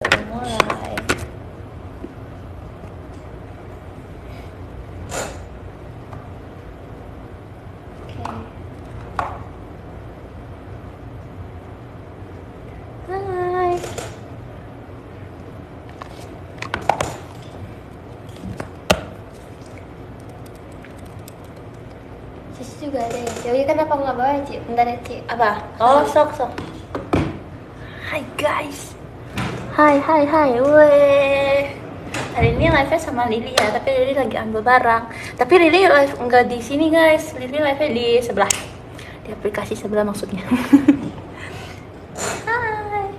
Udah mulai. Oke. Hai. Cis juga ada ya. Jadi kenapa nggak bawa Ci? Bentar ya Ci. Apa? Oh, sok. Hai guys. Hai. Weh. Hari ini live-nya sama Lily ya, tapi Lily lagi ambil barang. Tapi Lily live enggak di sini guys. Lily live-nya di sebelah. Di aplikasi sebelah maksudnya. Hai.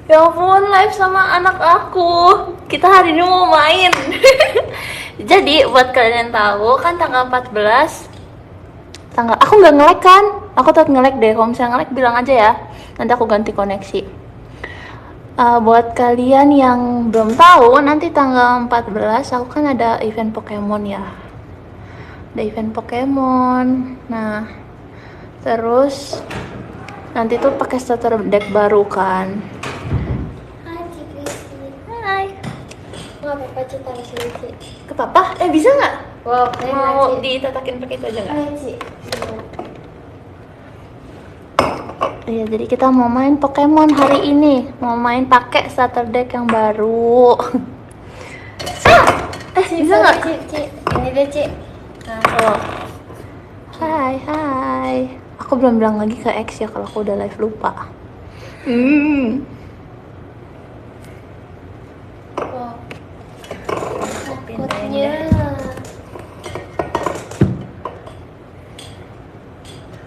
Ya ampun, live sama anak aku. Kita hari ini mau main. Jadi buat kalian yang tahu kan tanggal 14 aku nggak nge-lag kan? Aku tetap nge-lag deh. Kalau misalnya nge-lag bilang aja ya. Nanti aku ganti koneksi. Buat kalian yang belum tahu, nanti tanggal 14 aku kan ada event Pokemon ya. Ada event Pokemon. Nah, terus nanti tuh pakai starter deck baru kan. Hai Ci Kristi. Hai. Nggak apa-apa Ci, taruh sini Ci. Ke papa? Bisa nggak? Wow, keren Mau Ci. ditatakin pakai itu aja nggak? Hai Ci. Iya, jadi kita mau main Pokemon hari ini. Mau main pakai starter deck yang baru. Bisa nggak? Ci, ini deh Ci. Nah, Oh. Hai. Aku belum bilang lagi ke X ya kalau aku udah live lupa. wow. Pindahin Takutnya.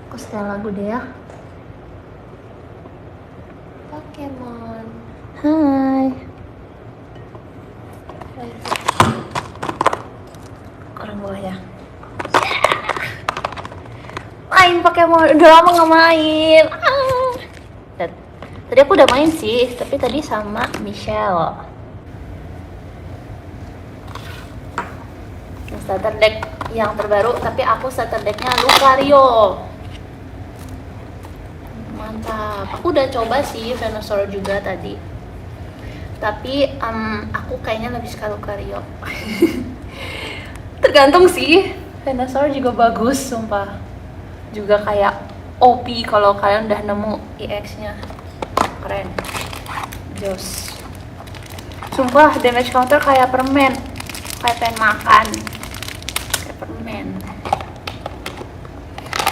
Aku setel lagu deh ya. Pokemon. Hai. Orang bawah ya. Main Pokemon, udah lama nggak main. Tadi aku udah main sih, tapi tadi sama Michelle. Starter deck yang terbaru, tapi aku starter decknya Lucario. Mantap. Aku udah coba sih Venusaur juga tadi, tapi aku kayaknya lebih suka Lucario. Tergantung sih. Venusaur juga bagus, sumpah. Juga kayak OP kalau kalian udah nemu EX-nya. Keren. Jos. Sumpah, damage counter kayak permen. Kayak pengen makan. Kayak permen.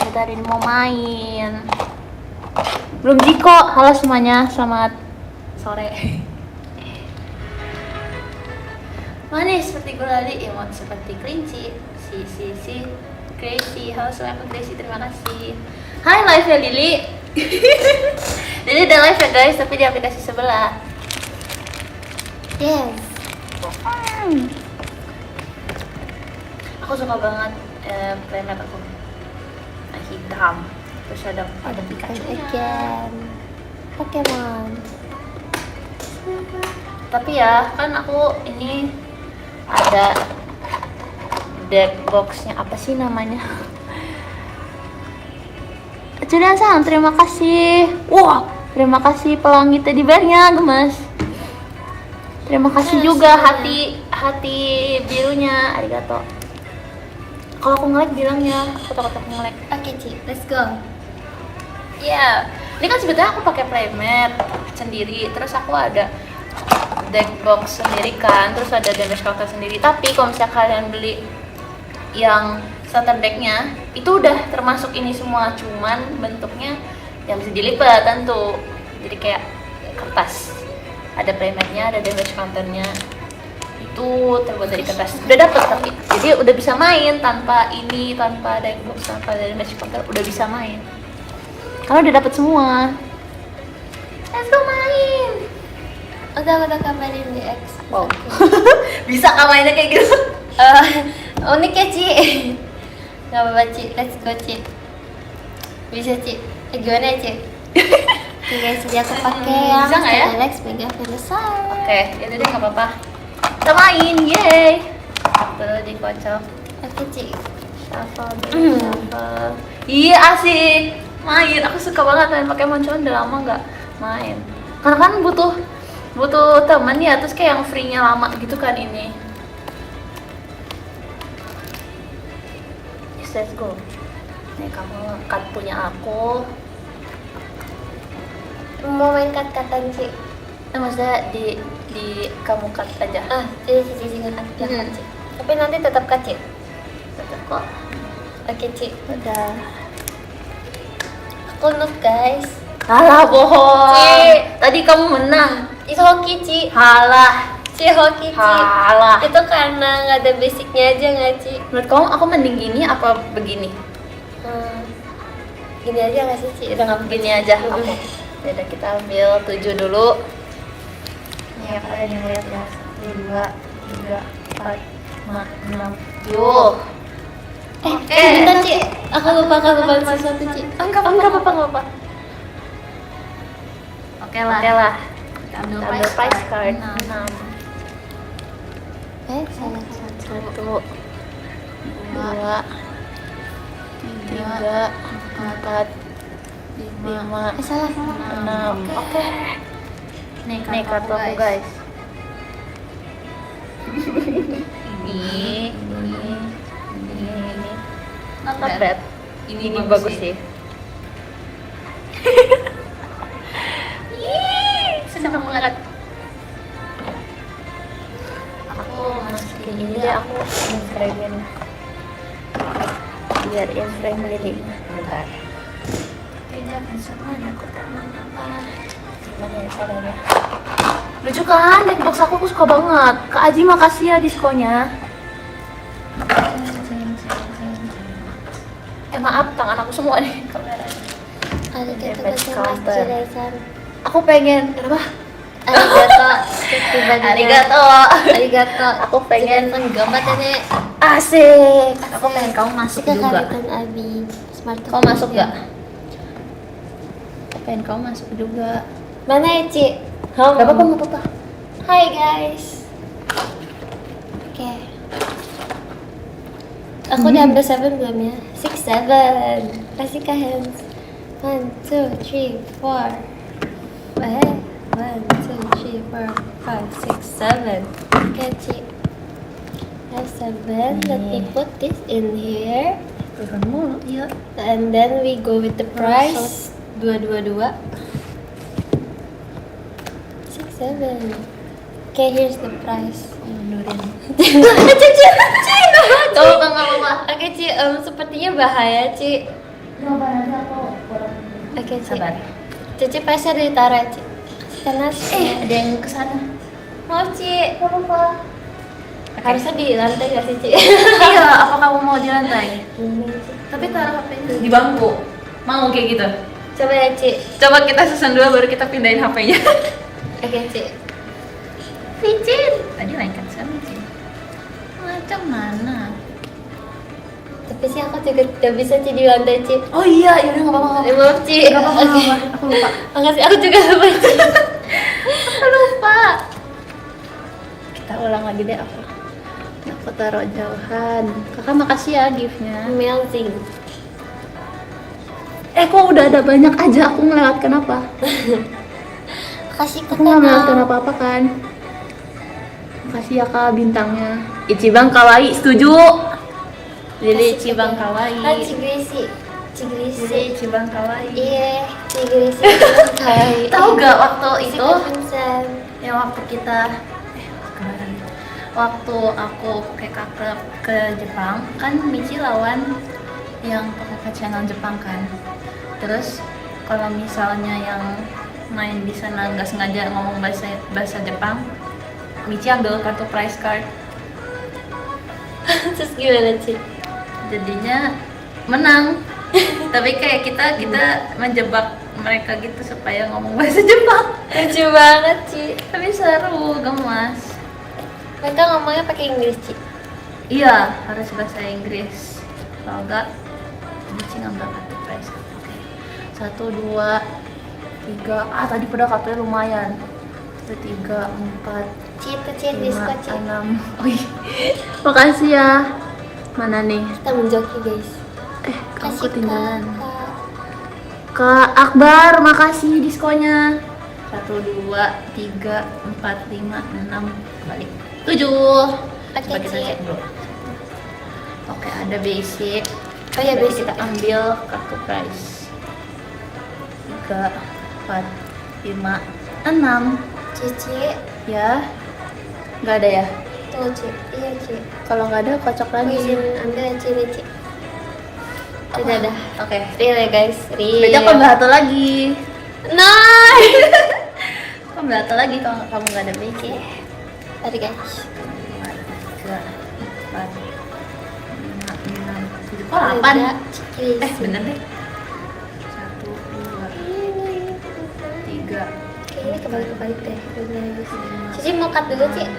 Kita hari ini mau main. Belum Jiko. Halo semuanya, selamat sore. Manis seperti gulali, imut seperti kelinci. Si Crazy. Halo semuanya, aku Crazy, terima kasih. Hai, live ya Lily. Lily udah live ya guys, tapi di aplikasi sebelah. Yes. Aku suka banget playmate aku. Nah, hitam. Terus ada Pikachu. Again. Pokemon. Tapi ya, kan aku ini ada deck boxnya, apa sih namanya? Julian-san, terima kasih. Wah, terima kasih pelangi teddy bear-nya, gemes. Terima kasih juga hati birunya, arigato. Kalau aku nge-lag bilangnya, aku takut nge-lag. Oke Ci, let's go. Iya, ini kan sebetulnya aku pakai playmate sendiri, terus aku ada deck box sendiri kan, terus ada damage counter sendiri. Tapi kalau misalnya kalian beli yang starter decknya, itu udah termasuk ini semua, cuman bentuknya yang bisa dilipat tentu. Jadi kayak kertas, ada playmate-nya, ada damage counternya, itu terbuat dari kertas. Udah dapet, tapi jadi udah bisa main tanpa ini, tanpa deck box, tanpa damage counter, udah bisa main. Kalau udah dapet semua, let's go main. Udah kabarin di X. Wow. Bisa kan mainnya kayak gitu? Unik ya Ci. Gak apa-apa Ci, let's go Ci. Bisa Ci. Gimana ya Ci? Oke guys, jadi aku pakai yang Bisa nggak ya? Alex Mega Venusaur. Oke, yaudah deh, nggak apa-apa. Kita main, yeay. Tuh dikocok. Oke Ci. Shuffle dulu, shuffle. Iya asik. Main, aku suka banget main Pokemon, cuman udah lama nggak main. Karena kan butuh butuh teman ya, terus kayak yang free-nya lama gitu kan ini. Yes, let's go. Nih kamu cut punya aku. Mau main cut-cutan Ci? Maksudnya di kamu cut aja. Jadi Cici nggak cut ya, Ci. Tapi nanti tetap cut Ci. Tetep kok. Oke Ci. Udah. Aku noob guys. Halah bohong. Ci. Tadi kamu menang. Itu hoki Ci. Halah. Ci hoki Ci. Halah. Itu karena nggak ada basicnya aja nggak Ci? Menurut kamu aku mending gini apa begini? Gini aja nggak sih Ci? Udah nggak Begini aja. Oke. Yaudah kita ambil 7 dulu. Nih apa yang lihat ya? 1, 2, 3, 4, 5, 6, 7. Bentar Ci. Aku lupa sesuatu Ci. Enggak apa-apa. Oke lah. Kita ambil price card. 6. Salah. 1, 2, 3, 4, 5, Salah. 6. Oke. Nih kartu aku guys. Ini. Not bad. Ini bagus sih. Senang banget. Aku masukin ini deh, aku in-frame-in biar in-frame lilin. Bentar. Jangan semuanya aku apa. Gimana ya caranya? Lucu kan, deck box aku suka banget. Kak Aji makasih ya diskonya. Maaf, tangan aku semua nih kamera. Aku pengen, kenapa? Arigato. Aku pengen gambar nih. Asik. Aku pengen kamu masuk juga. Abi. Smart. Kamu masuk gak? Aku pengen kamu masuk juga. Mana ya Ci? Gak apa-apa. Hai guys. Oke. Aku udah ambil 7 belum ya? 6, 7. Kasih ke hands. 1, 2, 3, 4. 1, 2, 3, 4, 5, 6, 7. Okay, Ci. Have 7. Let me put this in here. Turun mulu, iya. And then we go with the price. 222. 6, 7. Okay, here's the price. Mundurin. Cici. Gak apa-apa. Oke Ci, sepertinya bahaya Ci. Coba nanti aku kurang. Oke Ci. Sabar. Cici pasnya ditaruh Ci. Karena Ada yang kesana. mau Ci. Gak apa-apa. Harusnya di lantai gak sih Ci? Iya, apa kamu mau di lantai? Tapi taruh HP-nya di bangku. Mau kayak gitu? Coba ya Ci. Coba kita susun dulu baru kita pindahin HP-nya. Oke Ci. Micin. Tadi lain kan sama Micin. Macam mana? Tapi sih aku juga tidak bisa Ci di lantai Ci. Oh iya, ya udah nggak apa-apa. Maaf Ci. Nggak apa-apa. Aku lupa. Makasih, aku juga lupa Ci. Aku lupa. Kita ulang lagi deh aku. Aku taruh jauhan. Kakak makasih ya gift-nya. Amazing. Kok udah ada banyak aja, aku melewatkan apa? Kasih ke Aku nggak melewatkan apa-apa kan? Makasih ya kak bintangnya. Ichiban kawaii, setuju? Lili Ichiban kawaii. Ci Gracie. Lili Ichiban kawaii. Iya, Ci Gracie. Hai. Tahu gak waktu itu? Vincent. Yang waktu kita waktu aku ke kakak ke Jepang kan Michi lawan yang kakak channel Jepang kan. Terus kalau misalnya yang main di sana nggak sengaja ngomong bahasa Jepang, Michi ambil kartu prize card. Terus gimana Ci? Jadinya menang. Tapi kayak kita menjebak mereka gitu supaya ngomong bahasa Jepang. Lucu banget Ci. Tapi seru, gemas. Mereka ngomongnya pakai Inggris Ci. Iya, harus bahasa Inggris. Kalau enggak, Michi ngambil kartu prize. Oke. 1, 2, 3. Tadi pada kartunya lumayan. 1, 3, 4, Ci itu Ci diskon Ci. 6. Oh iya. Makasih ya. Mana nih? Kita menjoki guys. Kamu ketinggalan. Kakak. Kak Akbar, makasih diskonnya. 1, 2, 3, 4, 5, 6, balik 7. Oke, Coba kita Ci. cek dulu. Oke, ada basic. Oh ya, Berarti basic. kita ambil kartu prize. 3, 4, 5, 6. Cici. Ya, nggak ada ya? Tuh, Ci. Iya, Ci. Kalau nggak ada, kocok Aku lagi. izin ambil ya, Ci, nih, Ci. Tidak ada. Oke. Real ya, guys. Real. Berarti aku ambil satu lagi. Nice. Aku ambil satu lagi kalau kamu nggak ada basic. Tadi, guys. 3, 4, 5, 6, 7. Kok Ada 8? Cici. Bener deh. 1, 2, 3, Kayaknya kebalik-kebalik deh. Bener, guys. Cici mau cut dulu, Ci. 7,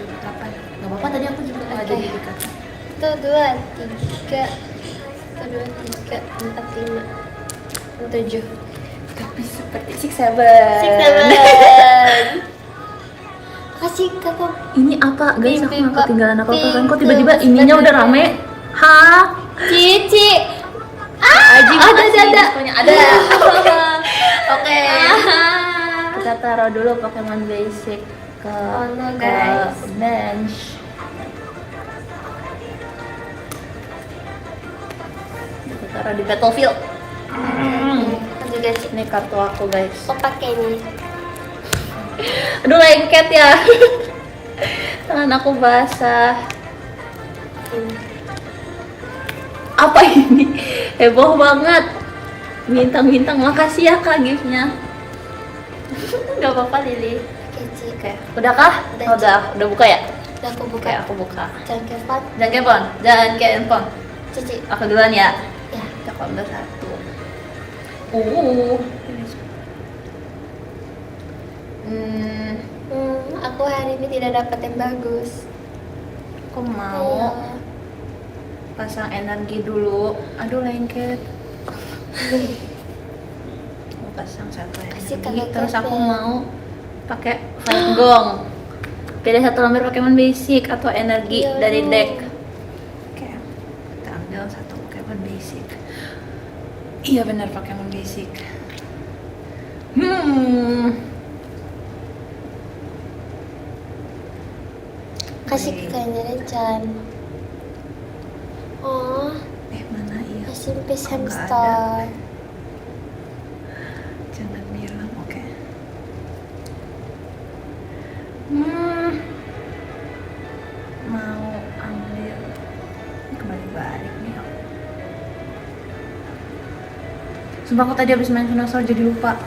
8. Nggak apa-apa, tadi aku juga nggak ada Oke. di dekat. 1, 2, 3. 1, 2, 3, 4, 5, 7. Tapi seperti 6, 7. 6, 7. Kasih kakak. Ini apa guys? Aku Pipi, nggak ketinggalan apa-apa kan? Kok pipi, tiba-tiba ininya udah rame? Hah? Cici. Anjing, ada, makasih, ada. diskonya ada. Oke. Kita taruh dulu Pokemon Basic ke, Oh no, ke guys. bench. Kita taruh di battlefield. Aku juga, Ci. Ini kartu aku guys. Kok pakai ini? Aduh lengket ya. Tangan aku basah. Ini. Apa ini? Heboh banget. Bintang-bintang, makasih ya kak giftnya. Gak apa-apa Lili. Oke, Ci. Oke, udah kah? Udah, Oh, udah buka ya? Udah aku Oke, buka. aku buka. Jangan kepot. Jangan kepon, jangan kepon. Cici. Aku duluan ya. Ya. Aku ambil satu. Aku hari ini tidak dapat yang bagus. Aku mau Ayo. pasang energi dulu. Aduh lengket. Mau pasang satu Kasih energi. kakak Terus aku kakak. mau pakai fight gong. Pilih satu lembar Pokemon basic atau energi Iya. dari deck. Oke, kita ambil satu Pokemon basic. Iya benar Pokemon basic. Kasih ke kayaknya Chan. Oh, Mana iya? kasih fish Kok nggak hamster. Jangan bilang, oke. Mau ambil ini kembali balik nih aku. Sumpah aku tadi habis main Venusaur jadi lupa.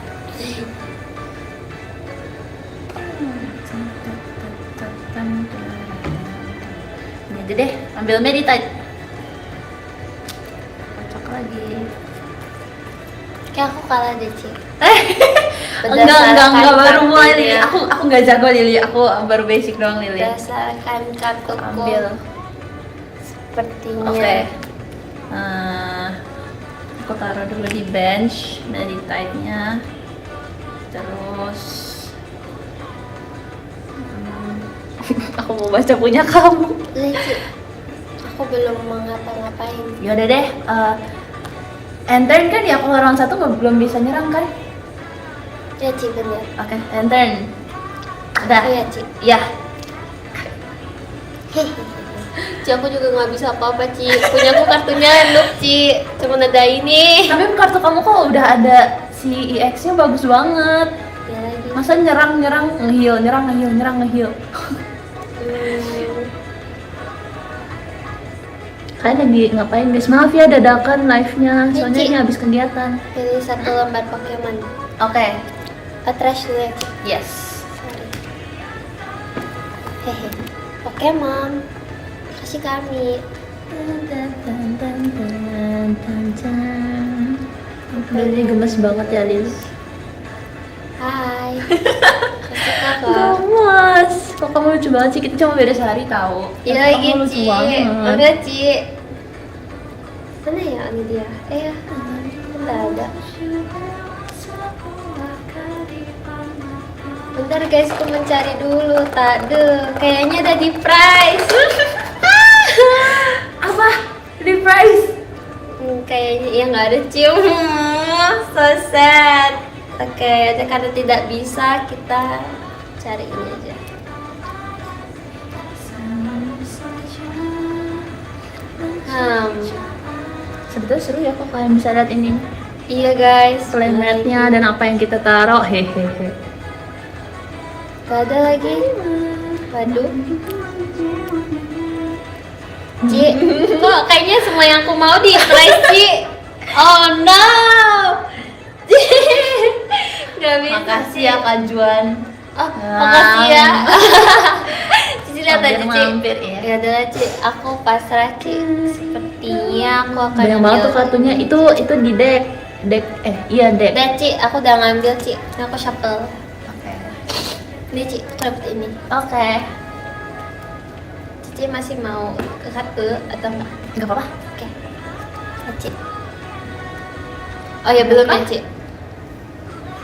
Ini aja deh, ambil Meditite. Kocok lagi. Kayak aku kalah deh, Ci. Enggak, baru mulai Lili. kartunya. Aku nggak jago Lili, aku baru basic doang Lili. Berdasarkan kartuku. Ambil. Sepertinya. Oke. Aku taruh dulu di bench dari type-nya. Terus aku mau baca punya kamu. Iya, Ci. Aku belum mau ngapa-ngapain. Yaudah deh. Enter kan ya, kalau round 1 belum bisa nyerang kan? Ya, Ci, bener. Oke, enter. Udah. Oh ya, Ci. Ya. Ci, aku juga nggak bisa apa-apa, Ci. Punya aku kartunya noob, Ci. Cuma ada ini. Tapi kartu kamu kok udah ada si EX-nya bagus banget. Ya lagi. Masa nyerang nge-heal. Kalian lagi ngapain guys? Maaf ya dadakan live-nya, soalnya Ci. ini habis kegiatan. Pilih satu lembar Pokemon. Oke. Trash dulu ya, Ci. Yes. Sorry. Hehe. Pokemon. Kasih kami. Ini gemes banget ya Liz. Hai. Kasih kakak. Gemes. Kok kamu lucu banget sih? Kita cuma beda sehari tahu. Iya Tapi lagi, kamu lucu Ci. banget. Udah, Ci. Mana ya ini dia? Ya. Bentar ada. Bentar guys, aku mencari dulu. Tade, kayaknya ada di price. Apa? Di price? Kayaknya ya nggak ada, cium. So sad. Oke, ya karena tidak bisa kita cari ini aja. Sebetulnya seru ya kok kalian bisa lihat ini Iya guys, playmate-nya dan apa yang kita taruh. Hehehe. Gak ada lagi. Waduh. Ci, kok kayaknya semua yang aku mau di price, Ci. Oh no. Ci. Gak bisa. Makasih ya Kak Juan. Oh, makasih ya. Cici lihat aja, Ci. Mampir ya. Ya adalah, Ci. Aku pasrah, Ci. Sepertinya aku akan Banyak banget tuh ambil kartunya. ini. Itu di deck. Iya deck. Udah, Ci, aku udah ngambil, Ci. Ini aku shuffle. Oke. Ini, Ci, aku dapet ini. Oke. Cici masih mau ke kartu atau enggak? Enggak apa-apa. Oke. Ya, Ci. Oh ya belum ya, Ci.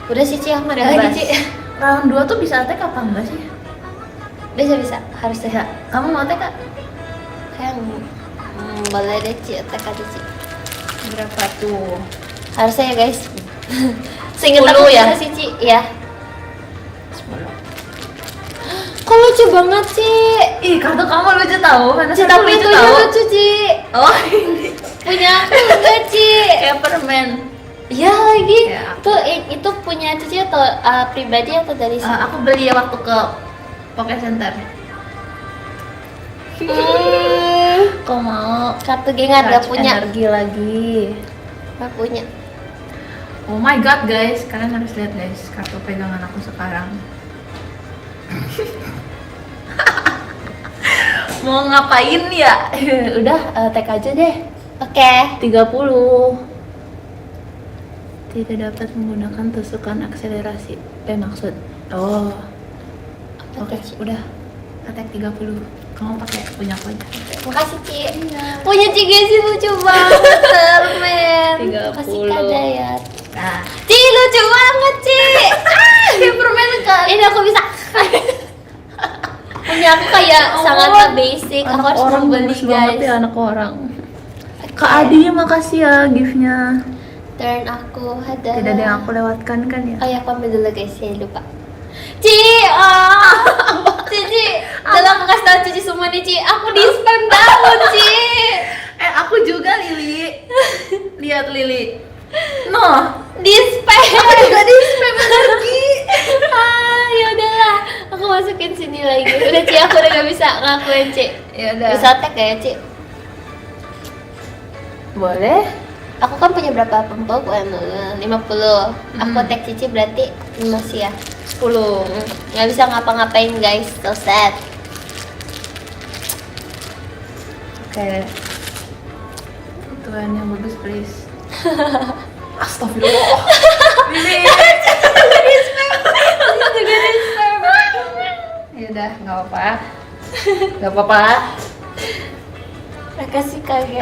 Udah sih, Ci, aku ada lagi, Ci. Round 2 tuh bisa attack apa enggak sih? Bisa, harus Ya. Kamu mau attack Kak? Kayak boleh deh, Ci, attack aja, Ci. Berapa tuh? Harusnya ya, guys. Seinget 10 aku ya? bisa sih, Ci. Iya. 10. Kok lucu banget, Ci? Ih, kartu kamu lucu tahu. Mana Ci, satu tapi lucu itu tahu. lucu, Ci. Oh, ini Punya aku enggak, Ci? kayak permen. Iya lagi. Ya. Tuh, itu punya Cici atau pribadi atau dari sini? Aku beli ya waktu ke Poké Center. Kau mau Kartu gengar gak charge punya. energi lagi? Gak punya. Oh my god guys, kalian harus lihat guys kartu pegangan aku sekarang. Mau ngapain ya? Udah, tag aja deh. Oke. 30. Tidak dapat menggunakan tusukan akselerasi. Maksud. Oh. Oke, udah. Attack 30. Kamu pakai punya aku aja. Makasih, Ci. Punya Ci Gesi lucu banget, permen. 30. Makasih Kak Dayat. Nah, Ci, lucu banget, Ci. kayak permen kan. Ini aku bisa. Punya aku kayak sangat basic. Aku Anak harus orang membeli, bagus banget guys. ya anak orang. Kak Adi, makasih ya gift-nya. Turn aku ada. Tidak ada yang aku lewatkan kan ya? Oh ya, aku ambil dulu guys, saya lupa. Ci, Cici, dalam aku kasih tau Cici semua nih, Ci. Aku di spam tahun, Ci. Aku juga Lili. Lihat Lili. No, Di spam. aku juga di spam lagi. Ya udahlah, aku masukin sini lagi. Udah, Ci, aku udah gak bisa ngakuin, Ci. Ya udah. Bisa tag ya, Ci? Boleh. Aku kan punya berapa pembawaan? 50. Aku tag Cici berarti masih ya 10. Nggak bisa ngapa-ngapain guys, so sad. Oke. Tuhan yang bagus please. Astagfirullah. Lili. Ya udah, nggak apa-apa. Nggak apa-apa. Makasih kalian.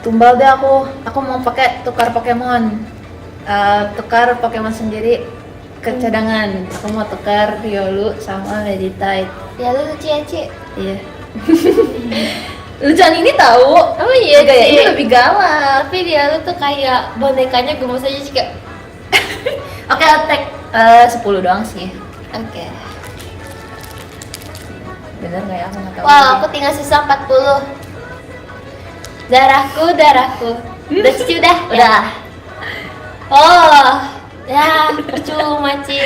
Tumbal deh aku mau pakai tukar Pokemon. Tukar Pokemon sendiri ke cadangan. Aku mau tukar Riolu sama Meditite. Ya lu lucu ya, Ci. Iya. Lucuan ini tahu. Oh iya, Gaya Ci. ini lebih galak. Tapi dia lu tuh kayak bonekanya gemes aja, Ci. Kayak, Oke, attack 10 doang sih. oke. Bener nggak ya? Aku nggak tahu. Wow, aku tinggal sisa 40. Darahku. Udah, Cici udah. Udah. Oh, ya percuma, Ci.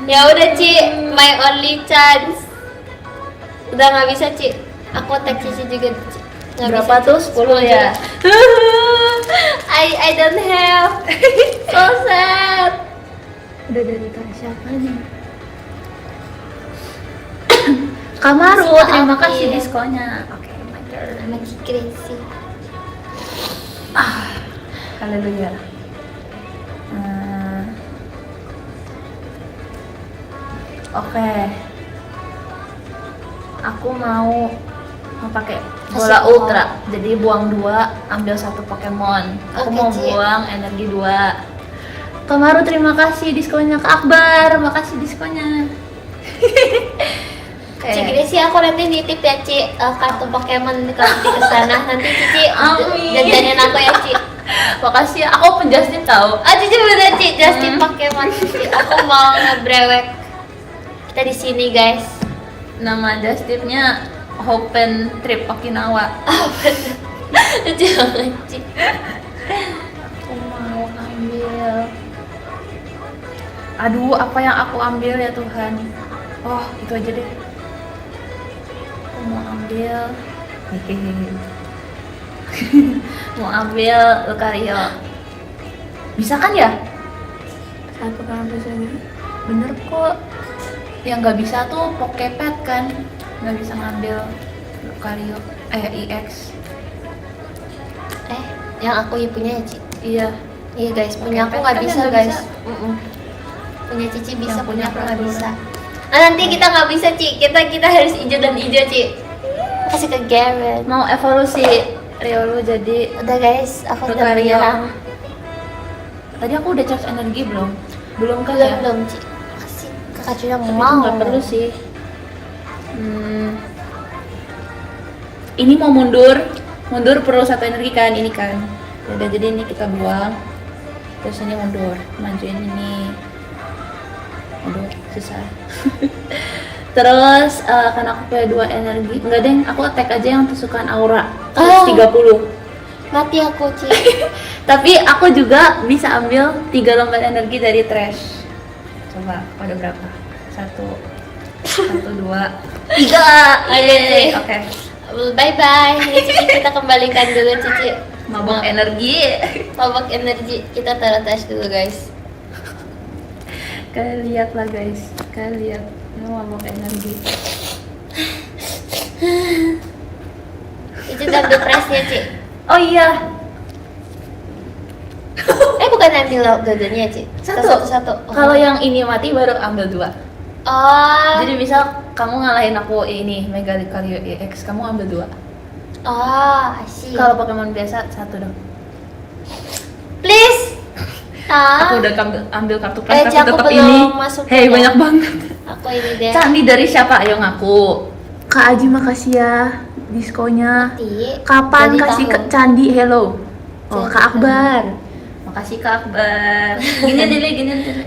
Ya udah, Ci, my only chance. Udah nggak bisa, Ci. Aku tag Cici juga, Ci. Nggak Berapa bisa, tuh? Ci. 10 ya? I don't have. So sad. Udah dari Kak siapa nih? Kamaru, Masih terima maaf, kasih iya. diskonnya. Oke, my turn. Sama Ci crazy. Haleluya. Oke. Aku mau pakai bola Kasih ultra. Jadi buang 2, ambil 1 Pokemon. Aku Oke, mau Ci. buang energi 2. Kamaru, terima kasih diskonnya. Kak Akbar, makasih diskonnya. Ci crazy, aku nanti nitip ya, Ci, kartu Pokemon kalau nanti kesana. Nanti Cici Amin. jajanin aku ya, Ci. Makasih ya, aku open Justin tahu. Ah, Cici bener Ci, Justin pakai Cici. Aku mau ngebrewek. Kita di sini guys. Nama Justinnya Open Trip Okinawa. Jangan Ci. Aku mau ambil. Aduh, apa yang aku ambil ya Tuhan? Oh, itu aja deh. Aku mau ambil. Mau ambil Lucario. Bisa kan ya? Aku pernah bisa nih. Bener kok. Yang nggak bisa tuh Pokepet kan, nggak bisa ngambil Lucario. EX. Yang aku punya ya Ci. Iya. Iya guys, punya aku Pokepet nggak kan bisa yang nggak guys. bisa. Punya Cici bisa, Yang punya punya aku aku nggak nggak bisa. Ah, nanti kita nggak bisa Ci, kita harus hijau dan hijau Ci. Kasih ke Garen. Mau evolusi Riolu jadi Udah guys, aku udah Lucario. menyerang. Tadi aku udah charge energi belum? Belum kan Belum ya? belum Ci. Kasih ke Kak yang Tapi itu mau. nggak perlu sih. Ini mau mundur perlu 1 energi kan, ini kan. Udah, jadi ini kita buang. Terus ini mundur, majuin ini. Aduh, susah. Terus karena aku punya 2 energi, enggak deh, aku attack aja yang tusukan aura. Ah. 30. Mati aku Ci. Tapi aku juga bisa ambil 3 lembar energi dari trash. Coba, ada berapa? 1, 2, 3. Yeay. Oke. Bye bye. Ini Cici kita kembalikan dulu Cici. Mabok energi. Mabok energi. Kita taruh tes dulu guys. Kalian lihat lah guys. Kalian lihat. Ini mabok energi. Cici ambil pressnya Ci. Oh iya. Bukan ambil dua-duanya Ci. Satu-satu. Oh. Kalau yang ini mati baru ambil 2. Oh. Jadi misal kamu ngalahin aku ini Mega Lucario EX, kamu ambil 2. Oh, I see. Kalau Pokemon biasa 1 dong. Please. Aku udah ambil kartu pras Ci, tapi aku tetap belum ini. masuk Hei, ya. banyak banget. Aku ini deh. Candi dari siapa? Ayo ngaku. Kak Aji makasih ya diskonya. Ci. Kapan Jadi kasih ke tahun. Candi? Hello. Oh, Jadi Kak Akbar. Makasih Kak Akbar. Gini dulu.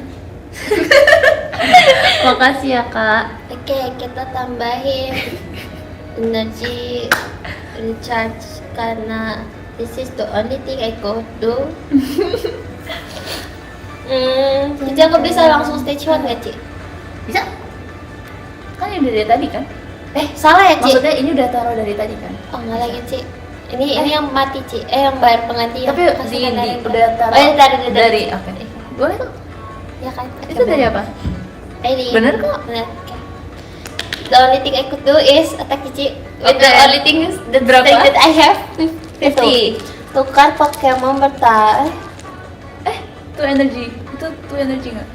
Makasih ya Kak. Oke, kita tambahin energi recharge karena this is the only thing I could do. Jadi aku bisa langsung stage 1 nggak Ci? Bisa? Kan ini dari tadi kan? Salah ya Ci? Maksudnya ini udah taruh dari tadi kan? Oh nggak lagi Ci. Ini yang mati Ci. Yang bayar pengganti. Tapi udah taruh Oh, dari. dari. Oke. Boleh kok. Ya kan? Itu dari apa? Ini. Bener kok. Bener. Oke. The only thing I could do is attack Cici. With the Oke. only thing is the Berapa? thing that I have. 50. Tukar Pokemon bertahan. Itu energi. Itu tuh energi nggak?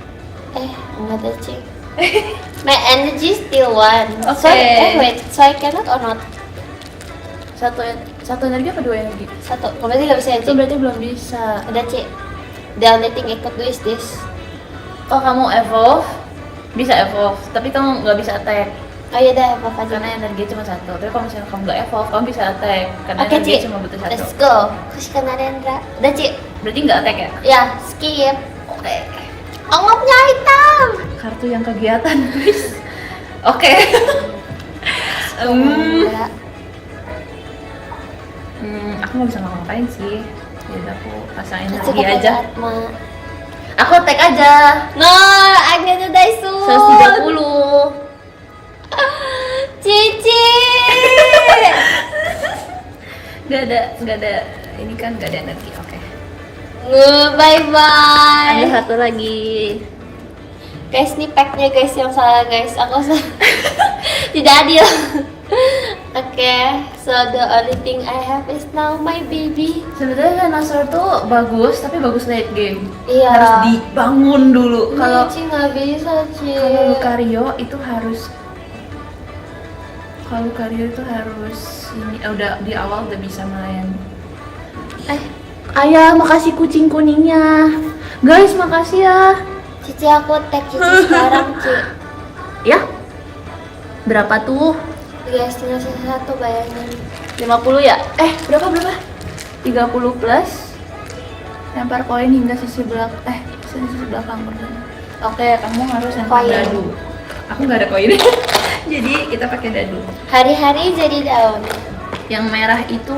Enggak ada Ci. My energy still one. So, Oke. wait. So I cannot or not? Satu energi apa 2 energi? Satu. Berarti nggak bisa ya Itu Ci? berarti belum bisa. Ada Ci. The only thing I could do is this. Kalau kamu evolve, bisa evolve, tapi kamu nggak bisa attack Oh iya dah, apa aja. karena energi cuma 1. Tapi kalau misalnya kamu nggak evolve, kamu bisa attack karena Oke energi Ci. cuma butuh 1. Let's go. Kasih ke Narendra. Udah Ci. Berarti nggak attack ya? Ya, skip. Oke. Oh, nggak punya item. Kartu yang kegiatan, please. Oke. Narendra. Aku nggak bisa ngapain sih. Yaudah aku pasang Kasih energi ke aja. Fatma. Aku attack aja. No, I'm gonna die soon. 130. Cici. Nggak ada. Ini kan nggak ada energi. Oke. Bye bye. Ada satu lagi. Guys, ini packnya guys yang salah guys. Aku salah. Tidak adil. Oke, so the only thing I have is now my baby. Sebenarnya Venusaur tuh bagus, tapi bagus late game. Iya. Harus dibangun dulu. Kalau Cici nggak bisa Ci. Lucario itu harus ini udah di awal udah bisa main. Ayah, makasih kucing kuningnya. Guys, makasih ya. Cici aku tag Cici sekarang Ci. Ya? Berapa tuh? Guys, tinggal sisa 1 bayangin. 50 ya? Berapa? 30 plus Lempar koin hingga sisi belakang pertama. Oke, kamu harus lempar Koin. dadu. Aku nggak ada koin. Jadi kita pakai dadu. Hari-hari jadi daun. Yang merah itu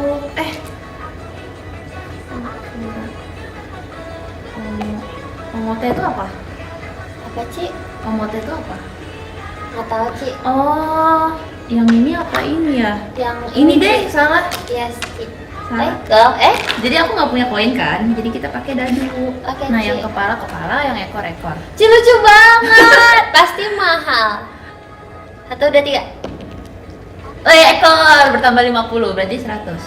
omote itu apa? Apa, Ci? Omote itu apa? Nggak tahu, Ci. Oh, yang ini apa ini ya? Yang Ini deh, salah. Yes, Ci. Salah. Go. Jadi aku nggak punya koin kan, jadi kita pakai dadu. Oke, Nah, Ci. yang kepala, yang ekor. Ci, lucu banget. Pasti mahal. 1, 2, 3. Oh ya, ekor bertambah 50, berarti 100.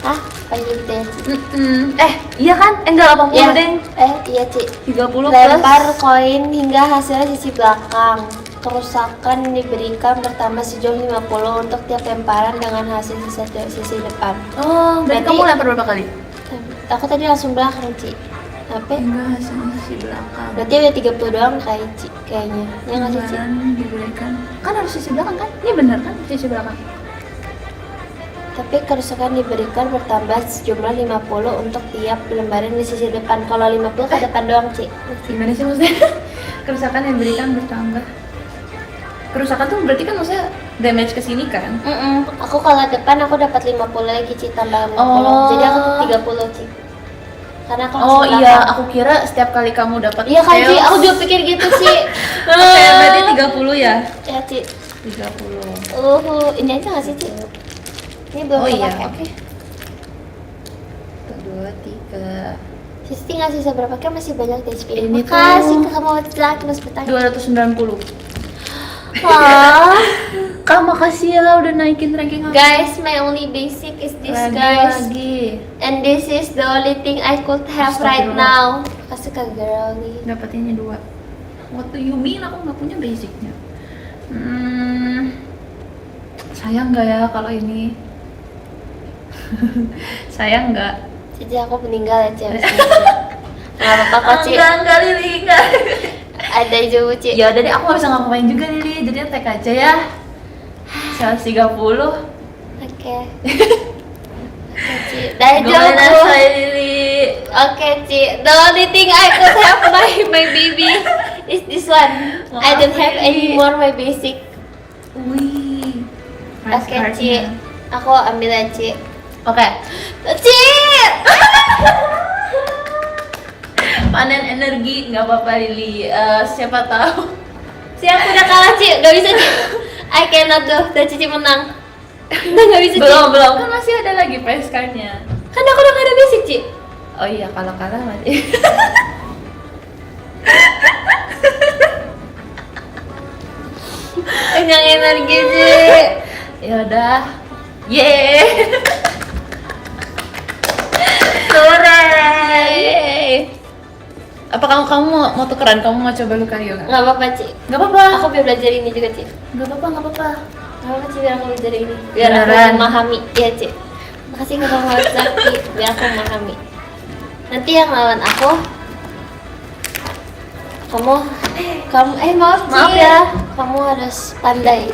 Hah? Panjang deh, Ci. Iya kan? Enggak 80 Iya. deng. Iya, Ci. 30 Lempar plus. koin hingga hasilnya sisi belakang. Kerusakan diberikan bertambah sejauh 50 untuk tiap lemparan dengan hasil sisi depan. Oh, berarti Berarti- kamu lempar berapa kali? Aku tadi langsung belakang, Ci. Apa? Enggak, hasilnya sisi belakang. Berarti udah 30 doang kayak Ci, kayaknya. Ya nggak sih, Ci? Lembaran diberikan. Kan harus sisi belakang kan? Ini benar kan? Sisi belakang. Tapi kerusakan diberikan bertambah sejumlah 50 untuk tiap lembaran di sisi depan. Kalau 50 ke depan doang, Ci. Gimana sih maksudnya? Kerusakan yang diberikan bertambah. Kerusakan tuh berarti kan maksudnya damage ke sini kan? Aku kalau depan aku dapat 50 lagi, Ci, tambah 50. Oh. Jadi aku 30, Ci. Karena aku Oh langsung iya, belakang. aku kira setiap kali kamu dapat Iya kan, Ci? sales- Aku juga pikir gitu, Ci. Oke, berarti 30 ya? Ya, Ci. 30. Ini aja nggak sih, Ci? Ini belum Oh iya, kepake. oke. 1, 2, 3. Sisi nggak sisa berapa, kan masih banyak HP. Ini Makasih tuh- ke kamu laki mas bertanya. 290. Wah, Kak, makasih ya udah naikin ranking aku. guys, my only basic is this, guys. Lagi. And this is the only thing I could have right Astagfirullah. now. Kasih ke girly. Dapat ini 2. What do you mean? Aku nggak punya basicnya. Sayang nggak ya kalau ini? Sayang nggak? Jadi aku meninggal aja. Nggak apa-apa kok, Ci. Enggak, Lili, enggak. Ada juga, Ci. Ya udah deh, aku nggak bisa ngapain juga Lili, jadi tag aja ya. 130. Oke. Oke, Ci. Dah Gimana jauh. saya Lili? Oke, Ci. The only thing I could have my baby is this one. I don't have any more my basic. Wih. Oke, Ci. Aku ambil aja, Ci. Oke. Ci! Panen energi nggak apa-apa Lili. Siapa tahu. Siap, udah kalah, Ci. Gak bisa, Ci. I cannot do. Dan Cici menang. Udah gak bisa, Ci. Belum kan masih ada lagi prize card-nya. Kan aku udah gak ada basic, Ci. Oh iya, kalau kalah masih. Kenyang energi, Ci. Ya udah. Yeay. Sore. Apa kamu mau tukeran? Kamu mau coba Lucario nggak? Gak apa-apa, Ci. Nggak apa-apa. Aku biar belajar ini juga, Ci. Nggak apa-apa. Gak apa-apa, Ci, biar aku belajar ini. Biar aku Beneran? memahami. Iya, Ci. Makasih ke kamu Zaki. Biar aku memahami. Nanti yang lawan aku, kamu maaf, Ci. Maaf ya. Kamu harus pandai.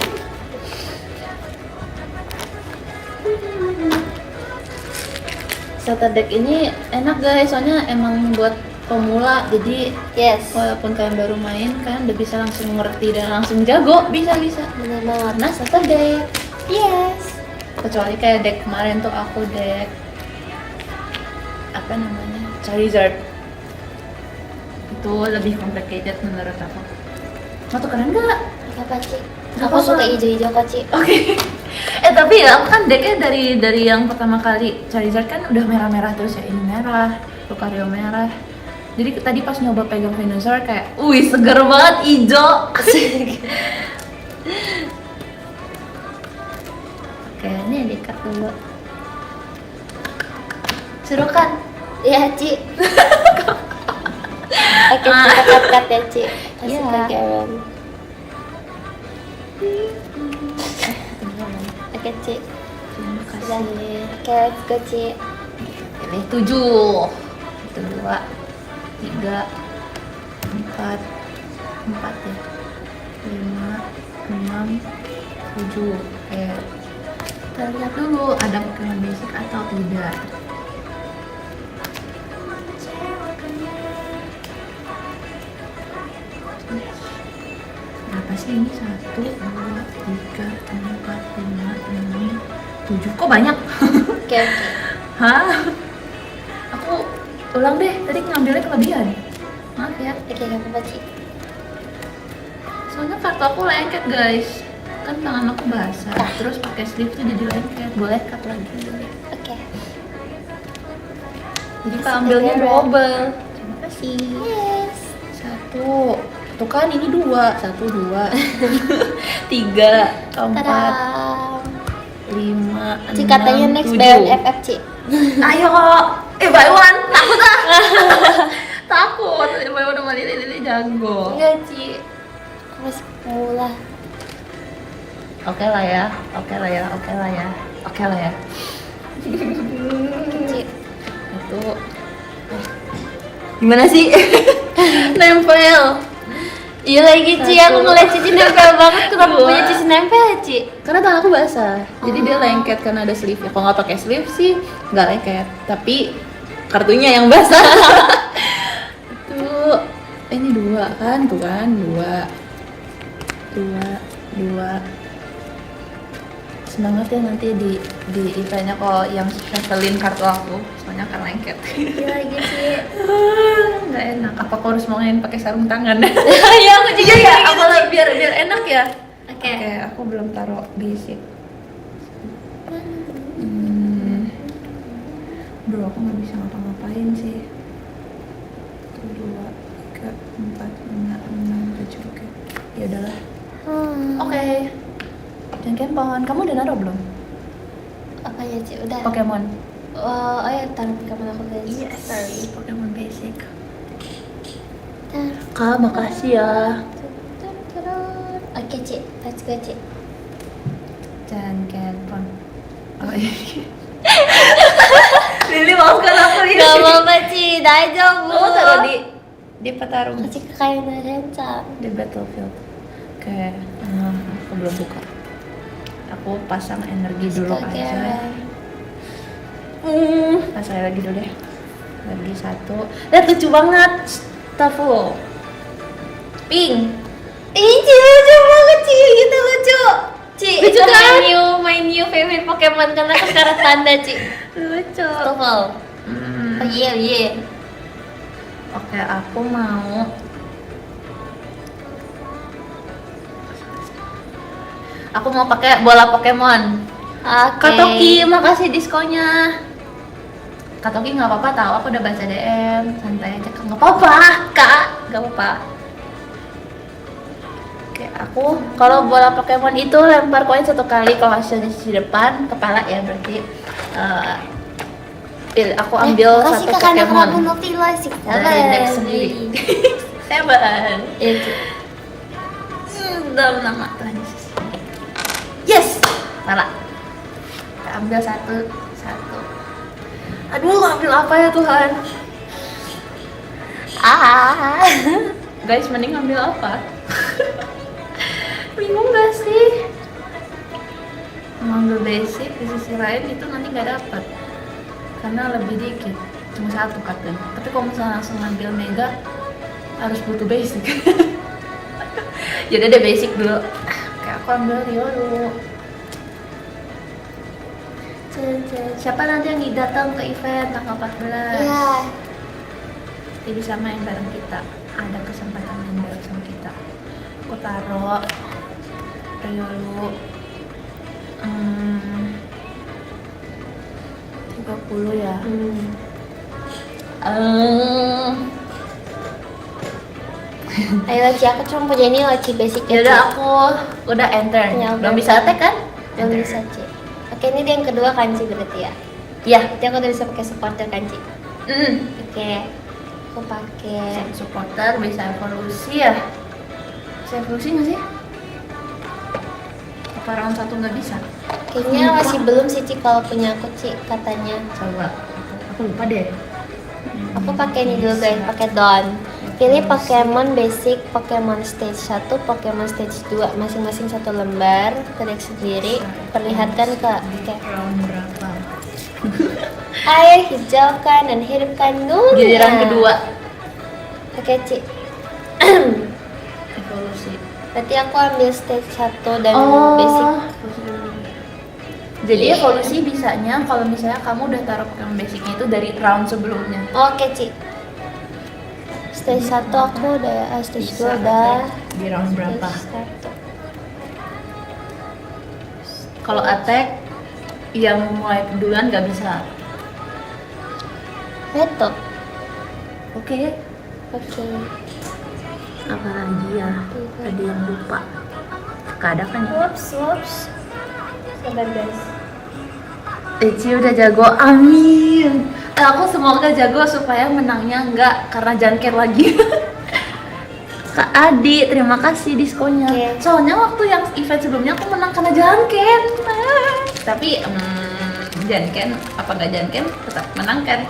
Starter deck ini enak guys, soalnya emang buat pemula. Jadi Yes. walaupun kalian baru main, kalian udah bisa langsung ngerti dan langsung jago. Bisa. Bener banget. Karena starter deck. Yes. Kecuali kayak deck kemarin tuh aku deck apa namanya, Charizard. Itu lebih complicated menurut aku. Mau tukeran nggak? Apa, Ci? Gak Aku suka apa-apa. hijau-hijau kok, Ci. Oke. Tapi ya aku kan decknya dari yang pertama kali Charizard kan udah merah-merah terus ya, ini merah, Lucario merah. Jadi tadi pas nyoba pegang Venusaur kayak, wih seger banget hijau. Oke, ini dikat dulu. Seru kan? Iya, Ci. Oke, kita cut ya, Ci. Kasih Iya. ke Karen. Oke, Ci. Terima Sudah. kasih. Oke, let's go, Ci. Pilih 7. 2, 3, 4 ya. 5, 6, 7. Oke. Kita lihat dulu ada Pokemon basic atau tidak. berapa sih ini? 1, 2, 3, 4, 5, 6, 7. Kok banyak? Oke. Hah? Aku ulang deh, tadi ngambilnya kelebihan. Maaf ya. Oke, gak apa-apa Ci. Soalnya kartu aku lengket guys. Kan tangan aku basah. Terus pakai sleeve tuh jadi lengket. Boleh cut lagi. Oke. Jadi ambilnya double. Terima kasih. Yes. 1. Tuh kan ini 2. 1, 2, 3, 4, Tada. 5, 6, Ci katanya next 7. buy FF Ci. Ayo, buy one. Takut ah. Takut. Buy one sama Lili jago. Enggak Ci. Aku masih pemula. Oke lah ya. Ci. Itu. Gimana sih? Nempel. Iya lagi Ci, aku ngeliat Cici nempel banget. Kenapa Dua. punya Cici nempel ya Ci? Karena tangan aku basah, jadi dia lengket karena ada sleeve. Kalau nggak pakai sleeve sih nggak lengket, tapi kartunya yang basah. Itu ini 2 kan, tuh kan 2. Semangat ya nanti di eventnya kalau yang shufflein kartu aku, soalnya akan lengket. Iya lagi Ci. Nggak enak. Apa aku harus main pakai sarung tangan? Iya aku juga Iya ya, gitu, apa Ci. biar enak ya. Oke. Oke, aku belum taruh basic. Bro, aku nggak bisa ngapa-ngapain sih. 1, 2, 3, 4, 5, 6, 7. Oke. Ya udahlah. Oke. Jangkempon, kamu udah naruh belum? Apa ya Ci? Udah. Pokemon. Oh ya, taruh di kamar aku guys. Sorry, Pokemon basic. Taruh. Kak, makasih ya. Oke Ci, let's go Ci. Jangkempon. Oh iya. Lili maafkan aku ya. Gak apa-apa Ci, daijoubu. Kamu taruh di petarung. Kasih ke kain Renca. Di battlefield. Oke, aku belum buka. Aku pasang energi dulu aja. Pasang lagi dulu deh. Lagi 1. Lihat lucu banget. Staffel. Pink. Ih Ci, lucu banget Ci, gitu lucu. Ci, Lucu itu kan? my new favorite Pokemon karena aku sekarang tanda Ci. Lucu. Stoffel. Oh iya. Oke, aku mau. Aku mau pakai bola Pokemon. Oke. Katoki, makasih diskonnya. Katoki nggak apa-apa tahu, aku udah baca DM, santai aja. Nggak apa-apa, Kak, nggak apa-apa. Oke, aku kalau bola Pokemon itu lempar koin 1 kali, kalau hasilnya di depan kepala ya berarti. Aku ambil kasih 1 ke kanak Pokemon kamu Novila sih. dari deck sendiri. 7. Iya Ci. Dalam nama Tuhan Yesus. Yes, salah. Kita ambil satu. Aduh, ambil apa ya Tuhan? Guys, mending ambil apa? Bingung gak sih? Mengambil basic di sisi lain itu nanti nggak dapat karena lebih dikit, cuma 1 kartu. Tapi kalau misalnya langsung ngambil mega harus butuh basic. Jadi ada basic dulu. Oke, aku ambil Rio dulu. Siapa nanti yang datang ke event tanggal 14? Iya. Dia bisa main bareng kita. Ada kesempatan main bareng sama kita. Aku taruh Rio dulu. 30 ya. Ayo Ci, aku cuma punya ini loh Ci, basic Ya udah, aku udah enter. Ya, Belum udah. bisa attack kan? Belum bisa Ci. Oke, ini dia yang kedua kan Ci berarti ya. Iya. Berarti aku udah bisa pakai supporter kan Ci. Oke. Aku pakai Supporter bisa evolusi ya. Bisa evolusi nggak sih? Apa round 1 nggak bisa? kayaknya masih belum sih Ci kalau punya aku Ci katanya. Coba. Aku lupa deh. Aku pakai ini dulu guys, pakai Dawn. Pilih Pokemon Basic, Pokemon Stage 1, Pokemon Stage 2, masing-masing 1 lembar, ke deck sendiri. Perlihatkan ke Round berapa? air, hijaukan dan hidupkan Nuna. Giliran kedua. Oke Ci. Evolusi. Berarti aku ambil stage 1 dan Oh. basic. Jadi Iya. evolusi bisanya kalau misalnya kamu udah taruh Pokemon basicnya itu dari round sebelumnya. Oke, Ci. Stage 1 aku udah, stage 2 udah. Di round berapa? Stage 1. Kalau attack yang mulai duluan nggak bisa. Beto. Oke. Oke. Apa lagi ya? Ada yang lupa. Kadang kan. Whoops. Sabar guys. Eci udah jago, amin. Aku semoga jago supaya menangnya nggak karena jangkir lagi. Kak Adi, terima kasih diskonnya. Oke. Soalnya waktu yang event sebelumnya aku menang karena jangken. Tapi jangken apa nggak jangken tetap menang kan?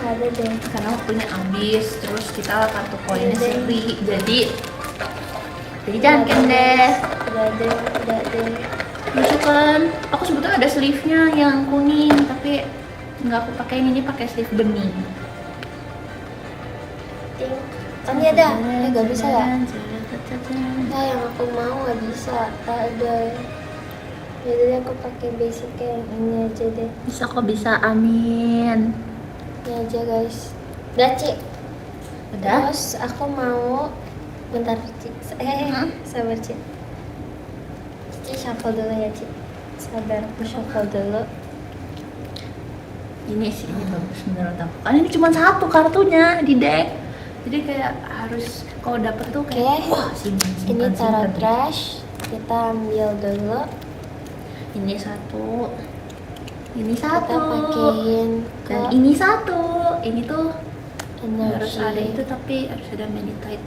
Ada deh. Karena waktunya habis, terus kita kartu koinnya Iya deh. seri, jadi jangken deh. Udah deh. Lucu kan? Aku sebetulnya ada sleeve-nya yang kuning, tapi nggak aku pakai ini pakai sleeve bening. Ting. Oh ini ada. Gak bisa ya? Nah, yang aku mau nggak bisa. Tak ada. Jadi aku pakai basicnya yang ini aja deh. Bisa kok bisa, amin. Ini aja guys. Udah, Ci. Udah? Terus aku mau bentar, Ci. Sabar, Ci. Ci shuffle dulu ya, Ci. Sabar, aku shuffle dulu. Ini sih ini bagus menurut aku. Karena ini cuma satu kartunya di deck. Jadi kayak harus kalau dapet tuh kayak Oke. wah simpan. Ini taruh trash. Kita ambil dulu. Ini satu. Ini Kita satu. pakein ke Dan ini satu. Ini tuh energi. harus ada itu tapi harus ada meditate.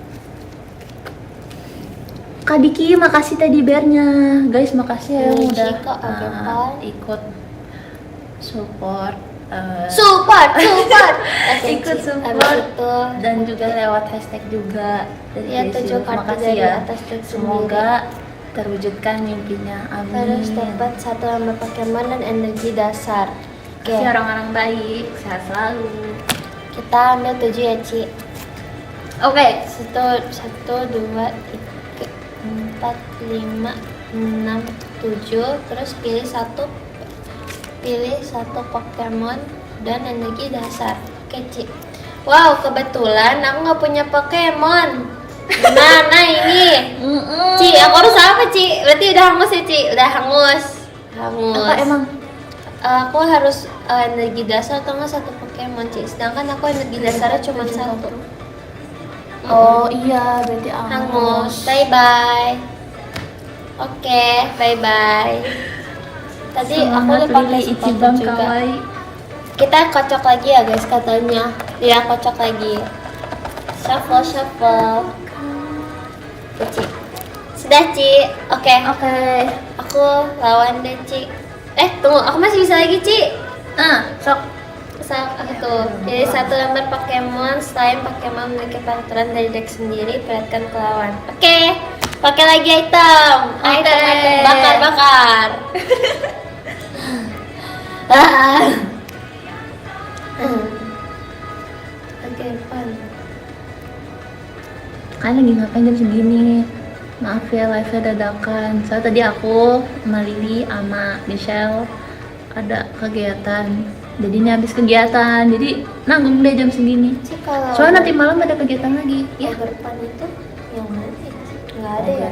Kak Diki, makasih tadi bearnya. Guys, makasih ya yang Ini udah Ciko, Agempal. ikut support Support. Oke, Ikut Ci. support. Habis itu dan juga lewat hashtag juga dari ya Desi. 7 Terima kartu kasih dari ya. atas deck sendiri. Semoga terwujudkan mimpinya. Amin. Terus dapat 1 lembar Pokemon dan energi dasar. Oke. Kasih orang-orang baik, sehat selalu. Kita ambil 7 ya, Ci. Oke. 1, 2, 3, 4, 5, 6, 7. Terus pilih satu Pokemon dan energi dasar. Oke, Ci. Wow, kebetulan aku nggak punya Pokemon. Gimana ini? Ci, aku harus apa, Ci? Berarti udah hangus ya, Ci? Udah hangus. Apa emang? Aku harus energi dasar atau nggak satu Pokemon, Ci? Sedangkan aku energi dasarnya cuma satu. Oh iya, berarti Hangus. Bye bye. Oke, bye bye. Tadi aku udah pakai sepatu Ichiban juga. kawaii. Kita kocok lagi ya guys katanya. Ya kocok lagi. Shuffle. Tuh, Ci. Sudah, Ci. Oke. Oke. Aku lawan deh, Ci. Tunggu, aku masih bisa lagi, Ci. Sok. Tuh, jadi 1 lembar Pokemon, selain Pokemon memiliki peraturan dari deck sendiri, perhatikan ke lawan. Oke, pakai lagi item. Item bakar. Oke, fun. Kalian lagi ngapain jam segini? Maaf ya, live-nya dadakan. Soalnya tadi aku sama Lili sama Michelle ada kegiatan. Jadi ini habis kegiatan, jadi nanggung deh jam segini. Ci, kalau Soalnya nanti malam ada kegiatan lagi. Ya. Overpan itu yang mana ya? Nggak ada ya?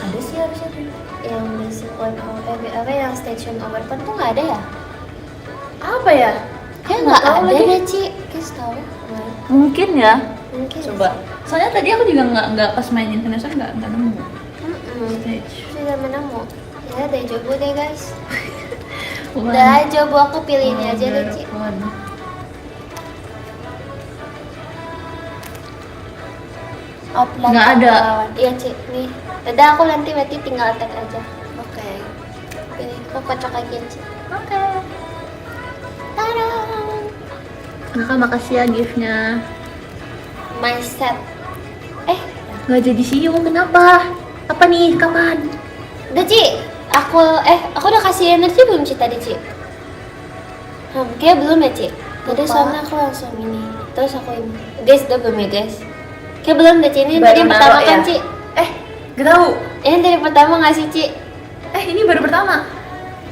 Ada sih harusnya tuh. Yang basic one apa yang station Overpan tuh nggak ada ya? Apa ya? Kayak Nggak nggak tahu ada lagi. deh, Ci. Kayak tahu. Mungkin ya. Mungkin. Coba. Soalnya tadi aku juga nggak pas mainin Vanessa nggak nemu stage. Sudah menemu. Ya, deh coba deh guys. Wah. Udah coba aku pilih ini aja deh, Ci. Waduh. Offline Nggak ada. lawan. Iya, Ci. Nih. Udah aku nanti berarti tinggal attack aja. Oke. Pilih. Aku kocok lagi, Ci. Oke. Tadang. Kakak makasih ya giftnya. My set. Nggak jadi siung, kenapa? Apa nih? Kapan? Udah, Ci. Aku udah kasih energi belum, Ci, tadi, Ci? Kayak belum ya, Ci? Tadi Lupa. soalnya aku langsung ini. Terus aku ini. Guys, udah belum ya, guys? Kayak belum deh, Ci. Ini Baru tadi yang pertama naruh kan, ya? Ci? Gak tahu. Ini dari pertama nggak sih, Ci? Ini baru pertama.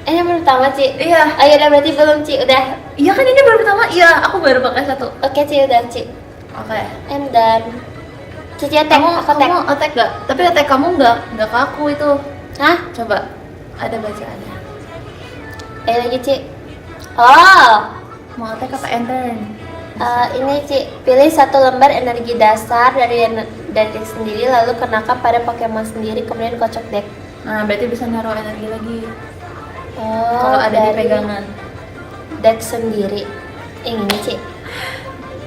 Ini yang pertama, Ci? Iya. Oh ya udah, berarti belum, Ci. Udah. Iya kan ini baru pertama. Iya, aku baru pakai satu. Oke, Ci, udah, Ci. Oke. I'm done. Cici attack, Kamu aku attack. kamu attack gak? Tapi attack kamu nggak ke aku itu. Hah? Coba. Ada bacaannya. Lagi, Ci. Oh, Mau attack apa enter? ini, Ci. Pilih satu lembar energi dasar dari deck sendiri, lalu kenakan pada Pokemon sendiri, kemudian kocok deck. Nah, berarti bisa naruh energi lagi. Oh, Kalau ada di dari pegangan. deck sendiri. Yang ini, Ci.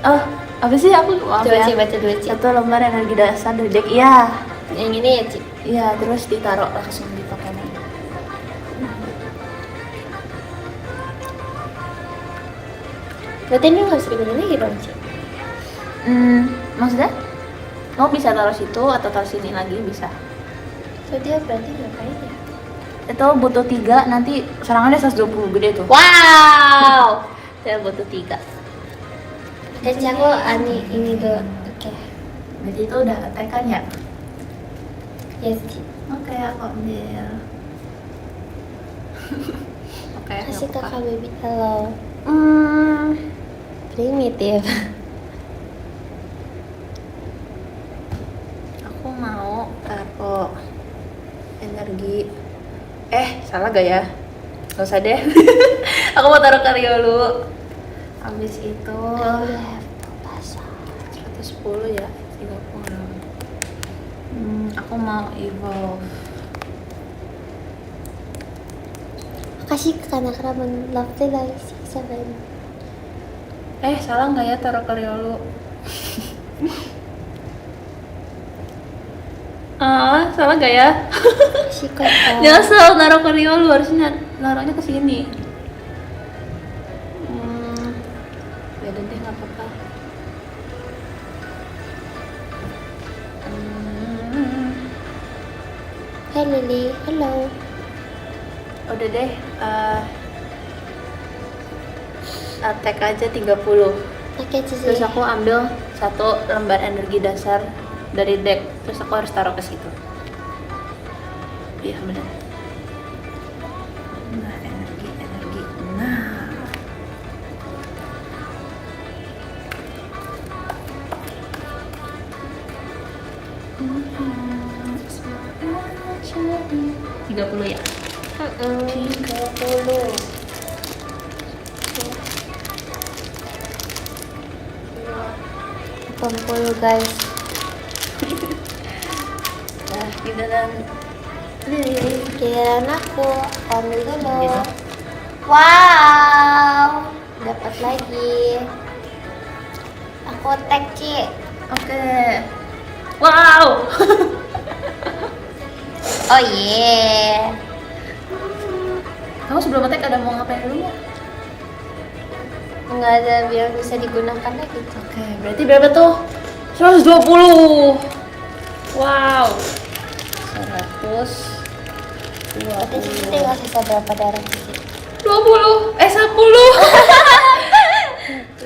Oh, apa sih aku? Maaf Coba, ya. Ci, baca dulu, Ci. Satu lembar energi dasar dari deck. Iya. Yang ini ya, Ci. Iya, terus ditaruh langsung di Pokemon. Berarti ini nggak bisa digunain lagi dong, Ci? Maksudnya? Kamu bisa taruh situ atau taruh sini lagi bisa. So dia berarti ngapain ya? Itu butuh 3, nanti serangannya 120 gede tuh. Wow! Saya butuh 3. Dan Ci, aku ini dulu. Oke. Berarti itu udah attack kan ya? Yes, Ci. Oke, aku ambil. Oke, Kasih nggak kakak apa-apa. baby hello. Primitif. Aku mau taruh energi. Salah gak ya? Gak usah deh. Aku mau taruh Karyolu. Habis itu 110 ya, 30. Aku mau evolve. Kasih ke kanak ramen lovely guys. 7. Salah nggak ya taruh Karyolu? Salah gak ya? Kasih ke kakak. Nyesel naruh Karyolu, harusnya naruhnya ke sini. Ya udah deh, nggak apa-apa. Hai Lily, hello. Udah deh, attack aja 30. Oke, Cici. Terus aku ambil satu lembar energi dasar dari deck, terus aku harus taruh ke situ. Iya benar. Nah, energi. Nah. Tiga puluh ya. 30. 80 guys. Nah, giliran Giliran aku ambil dulu. Gitu. Wow, dapat lagi. Aku tag, Ci. Oke. Wow. Oh yeah. Kamu sebelum attack ada mau ngapain dulu nggak? Nggak ada yang bisa digunakan lagi, Ci. Oke, berarti berapa tuh? 120. Wow. 120. Berarti Cici tinggal sisa berapa darah, Cici? 10. 10.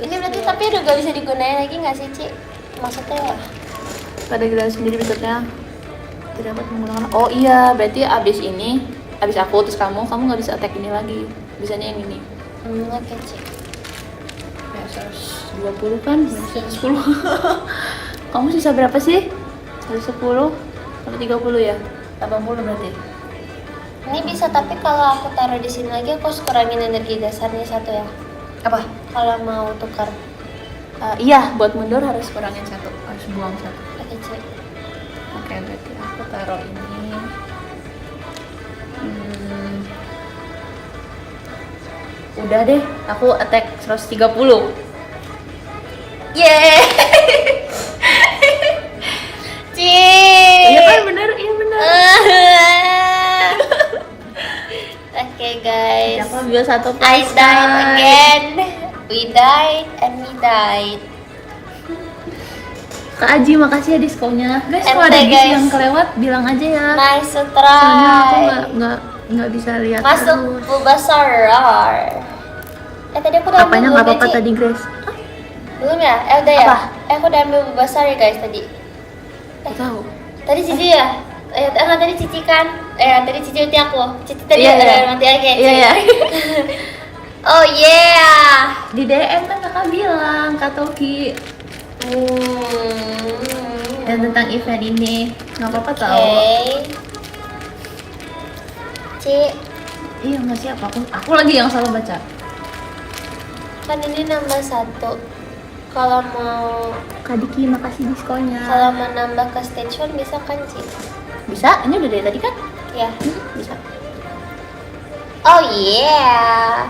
Ini berarti tapi udah gak bisa digunain lagi nggak sih, Ci? Maksudnya Pada giliran sendiri berikutnya tidak dapat menggunakan. Oh iya, berarti abis aku terus kamu nggak bisa attack ini lagi. Bisanya yang ini. oke, Ci. Ya 120 kan, 110. Kamu sisa berapa sih? 110 atau 30 ya? 80 berarti. Ini bisa, tapi kalau aku taruh di sini lagi aku harus kurangin energi dasarnya 1 ya. Apa? Kalau mau tukar. Iya, buat mundur harus kurangin 1, harus buang 1. Oke, Ci. Oke, berarti aku taruh ini. Udah deh, aku attack 130. Yeay. Ci. Iya kan bener, iya bener. Oke, guys. Aku ambil satu I prize, died guys. again. We died and we died. Kak Aji, makasih ya diskonnya. Guys, kalau Ente, ada gift guys. yang kelewat bilang aja ya. Nice to Soalnya aku try. nggak bisa lihat Masuk terus. Bulbasaur. Tadi aku udah Apanya ambil nggak belum ya, apa-apa Ci? tadi, Grace? Belum ya? Udah ya? Apa? Aku udah ambil Bulbasaur ya guys tadi. Gak tahu. Tadi Cici ya? Enggak, tadi Cici kan? Tadi Cici nanti aku. Cici tadi Iya, iya. nanti aja. Iya ya. Oh yeah. Di DM kan kakak bilang Kak Toki dan tentang event ini. Nggak apa-apa tahu. Oke. Ci, Iya nggak siapa. Aku lagi yang salah baca. kan ini nambah 1. Kalau Kak Diki makasih diskonnya. mau nambah ke stage 1 bisa kan, Ci? Bisa? Ini udah dari tadi kan? Ya. Bisa. Oh yeah.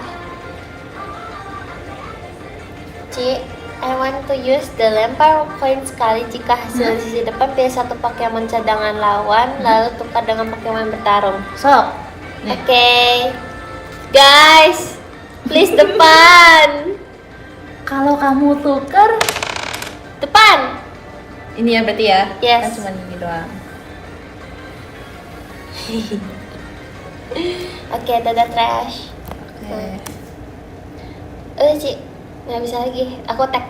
Ci, I want to use the lempar koin sekali jika hasil di sisi depan pilih 1 Pokemon cadangan lawan lalu tukar dengan Pokemon bertarung. Sok. Nih. Oke. Guys, please depan. Kalau kamu tuker, Depan. ini ya berarti ya? Yes. Kan cuma ini doang. Oke, dadah trash. Oke. Ci, nggak bisa lagi. Aku tag.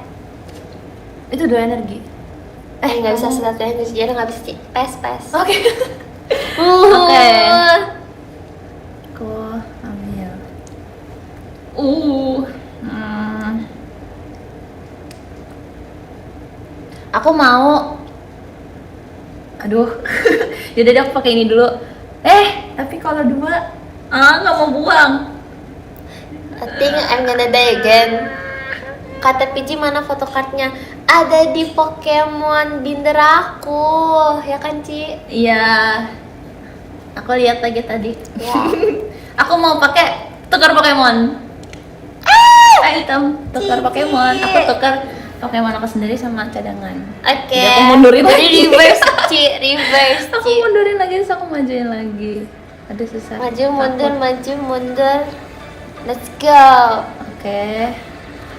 Itu 2 energi. Nggak bisa kamu- selat lagi, jadi nggak bisa, Ci. Pes. Oke. Oke. Aku ambil. Aku mau. Aduh. Jadi aku pakai ini dulu. Tapi kalau 2, nggak mau buang. I think I'm gonna die again. Kata PJ mana foto kartnya? Ada di Pokemon binder aku, ya kan Ci? Iya. Aku lihat lagi tadi. Ya. Aku mau pakai tukar Pokemon. Item tukar Cici. Pokemon. Aku tukar Pokemon aku sendiri sama cadangan. Oke. Jadi aku mundurin Jadi lagi. reverse Ci, reverse Aku Ci. mundurin lagi, terus aku majuin lagi. Ada susah. Maju mundur, Takut. maju mundur. Let's go. Oke.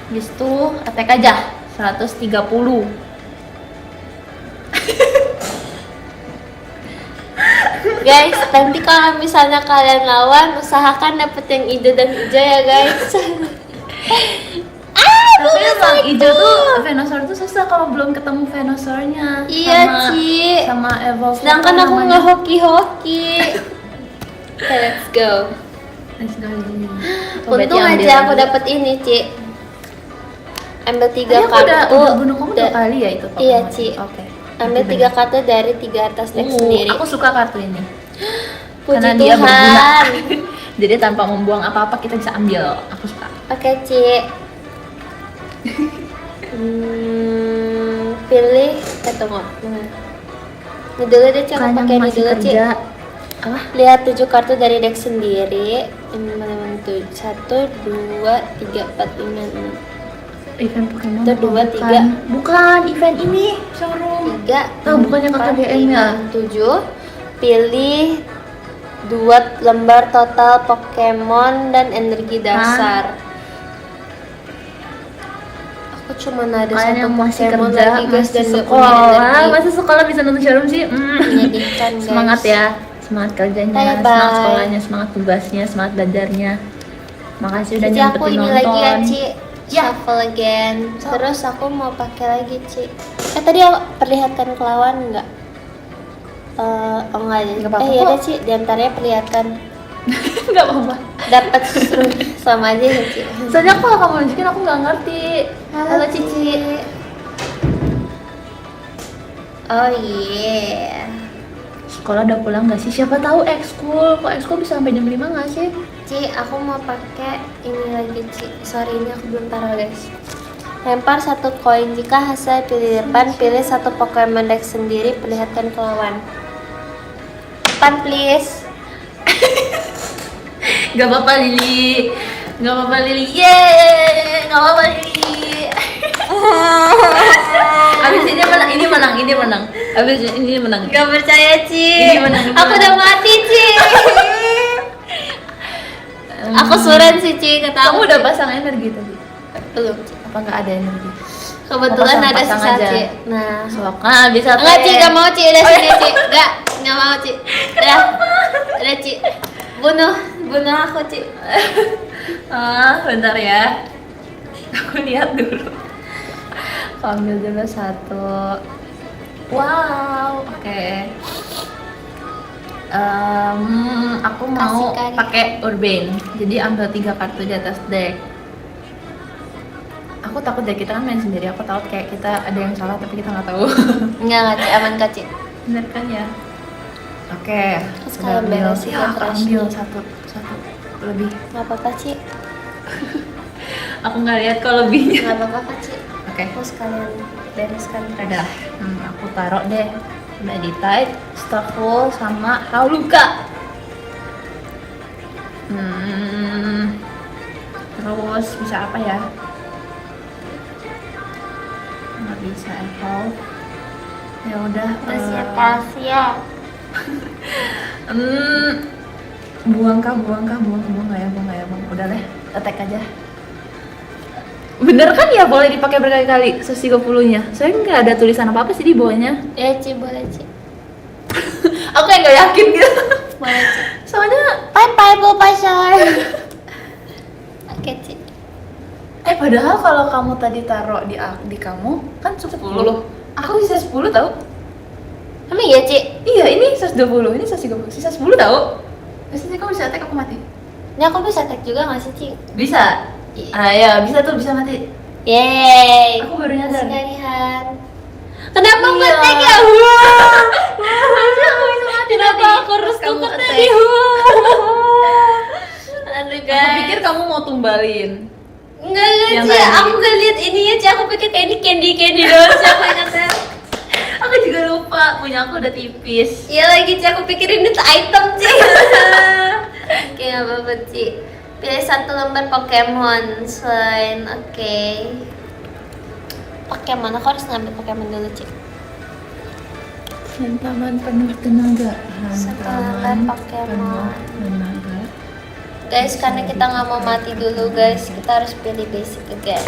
Habis itu attack aja 130. Guys, nanti kalau misalnya kalian lawan, usahakan dapet yang hijau dan hijau ya guys. Tapi emang hijau tuh Venusaur tuh susah kalau belum ketemu Venusaurnya. Iya, Ci. Sama evolve. Sedangkan aku nggak hoki-hoki. Okay, let's go. Let's go. Untung aja aku dapet ini, Ci. Ambil 3 Tadi aku kartu. udah bunuh kamu 2 da- kali ya itu Pokemon? Iya, Ci. Oke. Ambil 3 kartu dari 3 atas deck sendiri. Aku suka kartu ini. Puji Karena Tuhan. dia berguna. Jadi tanpa membuang apa-apa kita bisa ambil. Aku suka. Oke, Ci. Pilih tunggu. Ini dulu deh, Ci. Aku Kan pakai yang ini masih dulu, Ci. kerja. Apa? Lihat 7 kartu dari deck sendiri. Ini mana tuh? 1, 2, 3, 4, 5, 6. Event Pokemon. Itu 2, 3. Bukan event ini, showroom. 3. Oh, bukannya kakak DM ya? 7. Pilih 2 lembar total Pokemon dan energi dasar. Aku cuma ada Kalian 1 yang masih Pokemon kerja, lagi guys dan masih gak punya sekolah, energi. masih sekolah bisa nonton showroom sih. Menyedihkan, guys. Semangat ya, semangat kerjanya, Bye-bye. semangat sekolahnya, semangat tugasnya, semangat belajarnya. Makasih udah Cici, aku nyempetin ini nonton. lagi ya, Ci. Ya. Shuffle again. Terus aku mau pakai lagi, Ci. Tadi aku perlihatkan ke lawan enggak? Oh enggak ya. Nggak apa-apa Iya kok. deh, Ci. Di antaranya perlihatkan. Nggak apa-apa. Dapat sama aja ya, Ci. Soalnya kalau kamu nunjukin aku nggak ngerti. Halo Cici. Oh iya. Sekolah udah pulang nggak sih? Siapa tahu ekskul. Kok ekskul bisa sampai jam 5 nggak sih? Ci, aku mau pakai ini lagi, Ci. Sorry, ini aku belum taruh, guys. Lempar 1 koin jika hasil pilih depan, pilih 1 Pokemon deck sendiri, perlihatkan ke lawan. Depan, please. Gak apa-apa Lili. Gak apa-apa Lili. Yeay, gak apa-apa Lili. Abis ini menang, ini menang, ini menang. Abis ini menang. Gak percaya, Ci. Ini menang, ini Aku menang. udah mati, Ci. Aku suran sih, Ci, kata Kamu aku. udah pasang energi tadi? Belum, Ci. Apa nggak ada energi? Kebetulan Pasang- ada pasang sisa, aja. Ci. Nah. Sok. Bisa. Enggak, Ci, gak mau, Ci. Udah sini, Ci. Enggak mau, Ci. Udah, Ci. Bunuh aku, Ci. Bentar ya. Aku lihat dulu. Aku ambil dulu 1. Wow. Oke. Aku mau Kasih kali. pakai Urbane. Jadi ambil 3 kartu di atas deck. Aku takut deh, kita kan main sendiri. Aku takut kayak kita ada yang salah tapi kita nggak tahu. Enggak, Ci, aman Kak, Ci. Bener kan ya? Oke. Terus udah kalian ambil. beresin Ya, ya, aku trash ambil nih. satu lebih. Nggak apa-apa, Ci. Aku nggak lihat kalau lebihnya. Nggak apa-apa, Kak, Ci. Oke. Aku sekalian bereskan. Udah. Aku taruh deh. Meditite, Starfall, sama Haluka. Terus bisa apa ya? Nggak bisa evolve. Ya udah. Siap. Buang nggak ya, udah deh, attack aja. Bener kan ya, boleh dipakai berkali-kali 130-nya. Soalnya nggak ada tulisan apa-apa sih di bawahnya. Ya, Ci, boleh, Ci. Aku kayak nggak yakin gitu. Boleh, Ci. Soalnya, Bye-bye, Bu Pasar. Oke, Ci. padahal kalau kamu tadi taruh di kamu kan 10. Aku sisa 10 tau. Emang iya, Ci? Iya, ini 120, ini 130, sisa 10 tau. Biasanya kamu bisa attack, aku mati. Ini aku bisa tag juga nggak sih, Ci? Bisa. Iya. Ya bisa tuh, bisa mati. Yeay. Aku baru nyadar. Sekalian. Kenapa Iya. nggak tag ya? Wah. Harusnya aku bisa mati Kenapa tadi. aku harus Kamu tukar attack. tadi? Wah. Aduh, Aku guys. pikir kamu mau tumbalin. Enggak, Yang Ci. tadi. Aku gak lihat ininya, Ci. Aku pikir kayak ini candy doang sih aku ingatnya. Aku juga lupa, punya aku udah tipis. Iya lagi, Ci. Aku pikir ini tuh item, Ci. Oke, nggak apa-apa, Ci. Pilih 1 lembar Pokemon selain, oke. Pokemon, aku harus ngambil Pokemon dulu, Ci. Hantaman penuh tenaga. Hantaman Pokemon. tenaga. Guys, karena kita nggak mau mati dulu, guys, kita harus pilih basic again.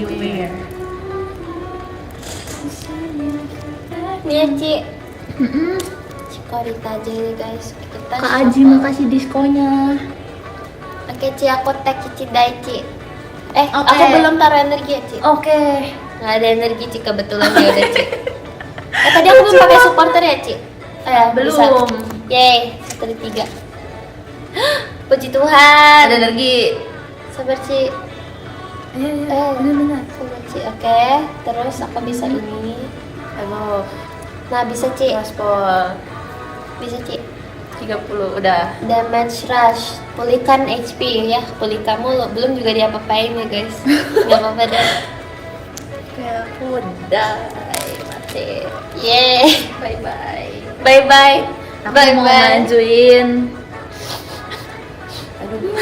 Beware. Nih ya, Ci. Cikorita aja ya, guys. Kita Kak Aji shuffle. makasih diskonya. Oke, Ci, aku tag Cici Dai, Ci. Oke. Aku belum taruh energi ya, Ci. Oke. Nggak ada energi, Ci, kebetulan ya udah, Ci. Tadi aku belum pakai supporter ya, Ci? Belum. Bisa. Yeay, 1 dari 3. Puji Tuhan. Ada energi. Sabar, Ci. Iya, benar-benar. Sabar, Ci. Oke, terus aku bisa ini. Evolve. Nah, bisa, Ci. Gaspol. Bisa, Ci. 30 udah. Damage rush, pulihkan HP ya, pulihkan mulu. Belum juga diapa-apain ya, guys. Gak apa-apa deh. Kayak aku udah mati. Yeay. Bye bye. Bye-bye. Aku mau majuin. Aduh.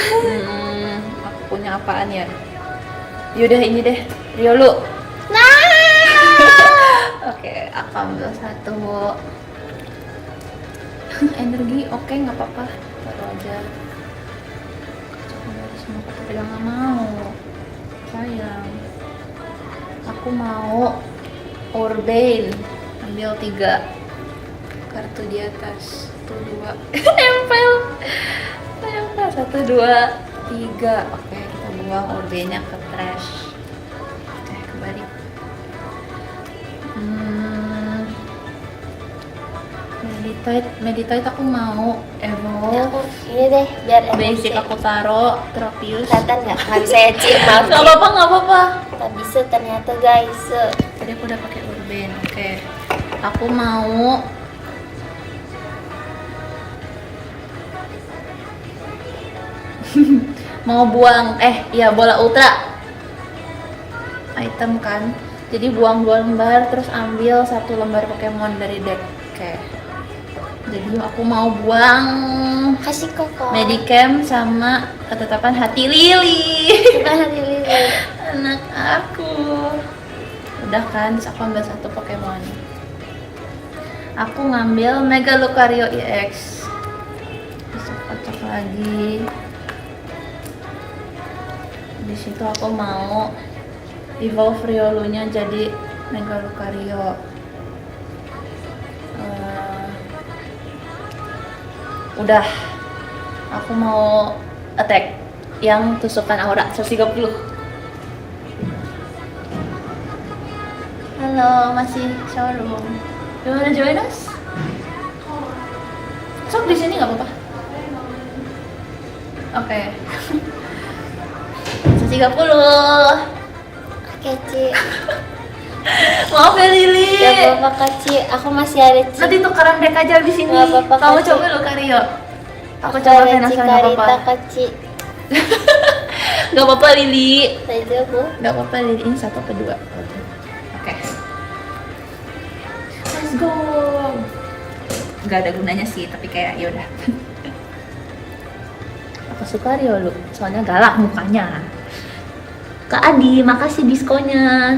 Aku punya apaan ya? Yaudah ini deh, Riolu. Nah. Oke, aku ambil 1. Energi, oke, nggak apa-apa. Taruh aja. Coba dari semua kartu pegang, nggak mau. Sayang. Aku mau Urbane. Ambil 3 kartu di atas. 1, 2. Nempel. 1, 2, 3. Oke, kita buang Urbane-nya ke trash. Oke, kembali. Meditite aku mau evolve. Aku ini deh, biar Basic aku taruh Tropius. kelihatan nggak bisa ya, Ci. Maaf, Nggak Ci. apa-apa, nggak apa-apa. Nggak bisa ternyata, guys. Tadi aku udah pakai Urbane. Oke. Aku mau mau buang bola ultra. Item kan. Jadi buang 2 lembar terus ambil 1 lembar Pokemon dari deck. Oke. Jadi aku mau buang Kasih koko. Medicam sama ketetapan hati Lily. Bukan hati Lili. Anak aku. Udah kan, terus aku ambil 1 Pokemon. Aku ngambil Mega Lucario EX. Terus aku kocok lagi. Di situ aku mau evolve Riolu-nya jadi Mega Lucario. Udah. Aku mau attack yang tusukan aura 130. Halo, masih showroom. You wanna join us? Sok di sini nggak apa-apa. Oke. 130. Oke, Ci. Maaf ya Lili. Gak apa-apa, Kak, Ci. Aku masih ada, Ci. Nanti tukeran deck aja di sini. Nggak apa-apa, Kamu Kak, Ci. coba lo Kario. Aku Ada coba Ci penasaran nggak Karita, apa-apa. Kak, Ci. Nggak apa-apa Lili. Tadi aku. Nggak apa-apa Lili. Ini 1 atau 2? Oke. Let's go. Nggak ada gunanya sih, tapi kayak yaudah. Aku suka Rio lu, soalnya galak mukanya. Kak Adi, makasih diskonnya.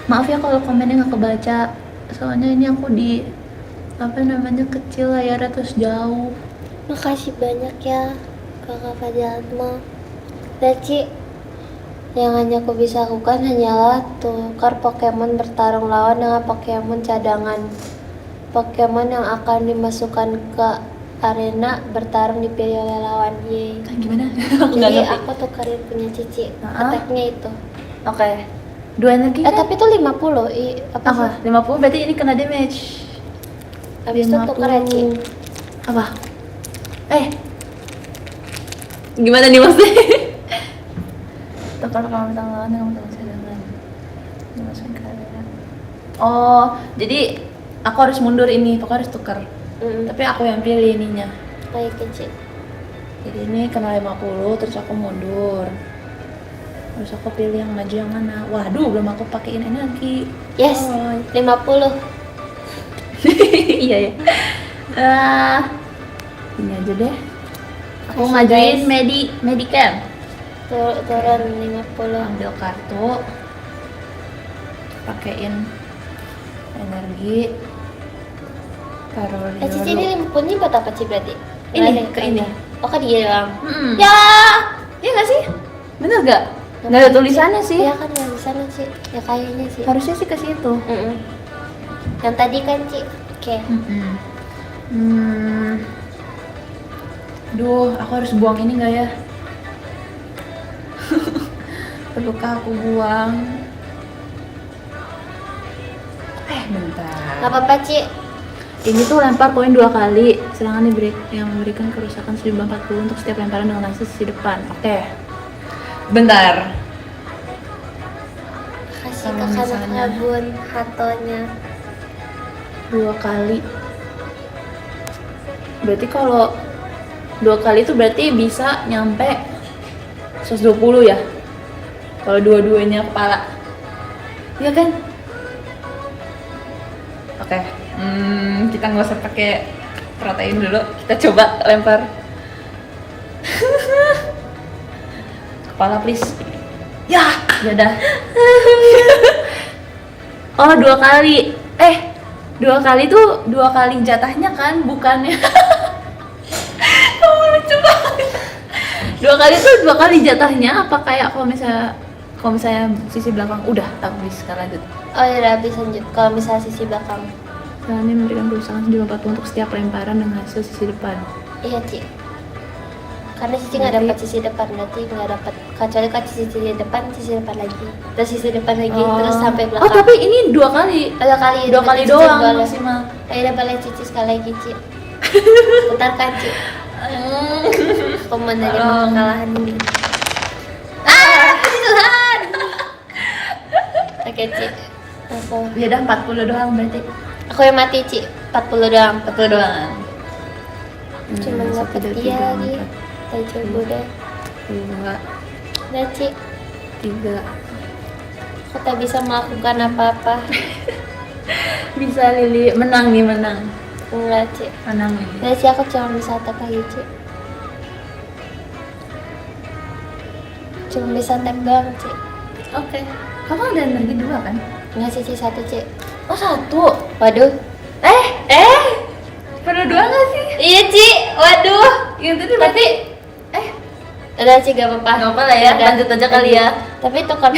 Maaf ya kalau komennya nggak kebaca, soalnya ini aku di kecil layarnya terus jauh. Makasih banyak ya, Kakak Fadilatma. Dan Ci, yang hanya aku bisa lakukan hanyalah tukar Pokemon bertarung lawan dengan Pokemon cadangan. Pokemon yang akan dimasukkan ke arena bertarung dipilih oleh lawan. Yeay. Gimana? Aku nggak Jadi ngerti. aku tukarin punya Cici. Ah. Attack-nya itu. Oke. 2 energi kan? Tapi itu 50. Apa Apa? sih? 50 berarti ini kena damage. Habis itu tukar ya, Ci. Apa? Gimana nih maksudnya? Tukar kalau minta lawan dengan minta cadangan. Dimasukin ke arena. Oh, jadi aku harus mundur ini, pokoknya harus tukar. Tapi aku yang pilih ininya. Kayak kecil. Jadi ini kena 50, terus aku mundur. Terus aku pilih yang maju yang mana? Waduh, belum aku pakein energi. Yes, Oh, 50. iya ya. Ini aja deh. Aku Kasih, ngajuin guys. Medicam. Turun 50. Ambil kartu. Pakein energi. Taruh di Cici dulu. ini 50 ini buat apa Ci berarti? Ini, Nggak ada ke yang ini. ada. Oh, ke dia doang. Ya, iya nggak sih? Bener nggak? Nggak ada tulisannya sih. Iya kan yang di sana Ci. Ya kayaknya sih. Harusnya sih ke situ. Yang tadi kan Ci. Oke. Duh, aku harus buang ini nggak ya? Perlukah aku buang? Bentar. Gak apa-apa Ci. Ini tuh lempar poin 2 kali, serangan yang memberikan kerusakan sejumlah 40 untuk setiap lemparan dengan langsung sisi depan. Oke. Bentar. Kasih Kalau ke kanan misalnya- kabun hatonya. 2 kali. Berarti kalau 2 kali itu berarti bisa nyampe 120 ya? Kalau dua-duanya kepala. Iya kan? Oke. Kita nggak usah pakai protein dulu. Kita coba lempar. Kepala please. Ya, dah. Oh, 2 kali. 2 kali tuh 2 kali jatahnya kan, bukannya. Kamu lucu banget. 2 kali tuh 2 kali jatahnya apa kayak kalau misalnya sisi belakang udah habis kan lanjut. Oh ya udah habis lanjut. Kalau misalnya sisi belakang. Selanjutnya memberikan kerusakan sejumlah 40 untuk setiap lemparan dengan hasil sisi depan. Iya Ci. Karena Cici nggak dapat sisi depan, berarti nggak dapat. Kecuali kalau sisi depan lagi, terus sisi depan lagi, terus sampai belakang. Oh, tapi ini 2 kali. 2 kali. 2 kali Cici doang boleh. maksimal. Ayo udah boleh Cici sekali lagi Ci. Putarkan Ci. Aku menerima kekalahan ini. Tuhan. Oke Ci. Ya udah 40 doang berarti. Aku yang mati Ci. 40 doang. 40 doang. Cuma dapat dia lagi. Kita coba deh. 2, Udah Ci. 3. Aku tak bisa melakukan apa-apa. Bisa Lili, menang nih, menang. Enggak Ci. Menang Lili. Udah Ci, aku cuma bisa attack lagi Ci. Cuma bisa attack doang Ci. Oke. Kamu ada energi 2 kan? Enggak sih Ci, 1 Ci. Oh, 1. Waduh. Perlu 2 nggak sih? Iya Ci, waduh. Yang tadi berarti Udah Ci, gak apa-apa. Nggak apa lah ya, Udah. lanjut aja kali ya. Tapi tukar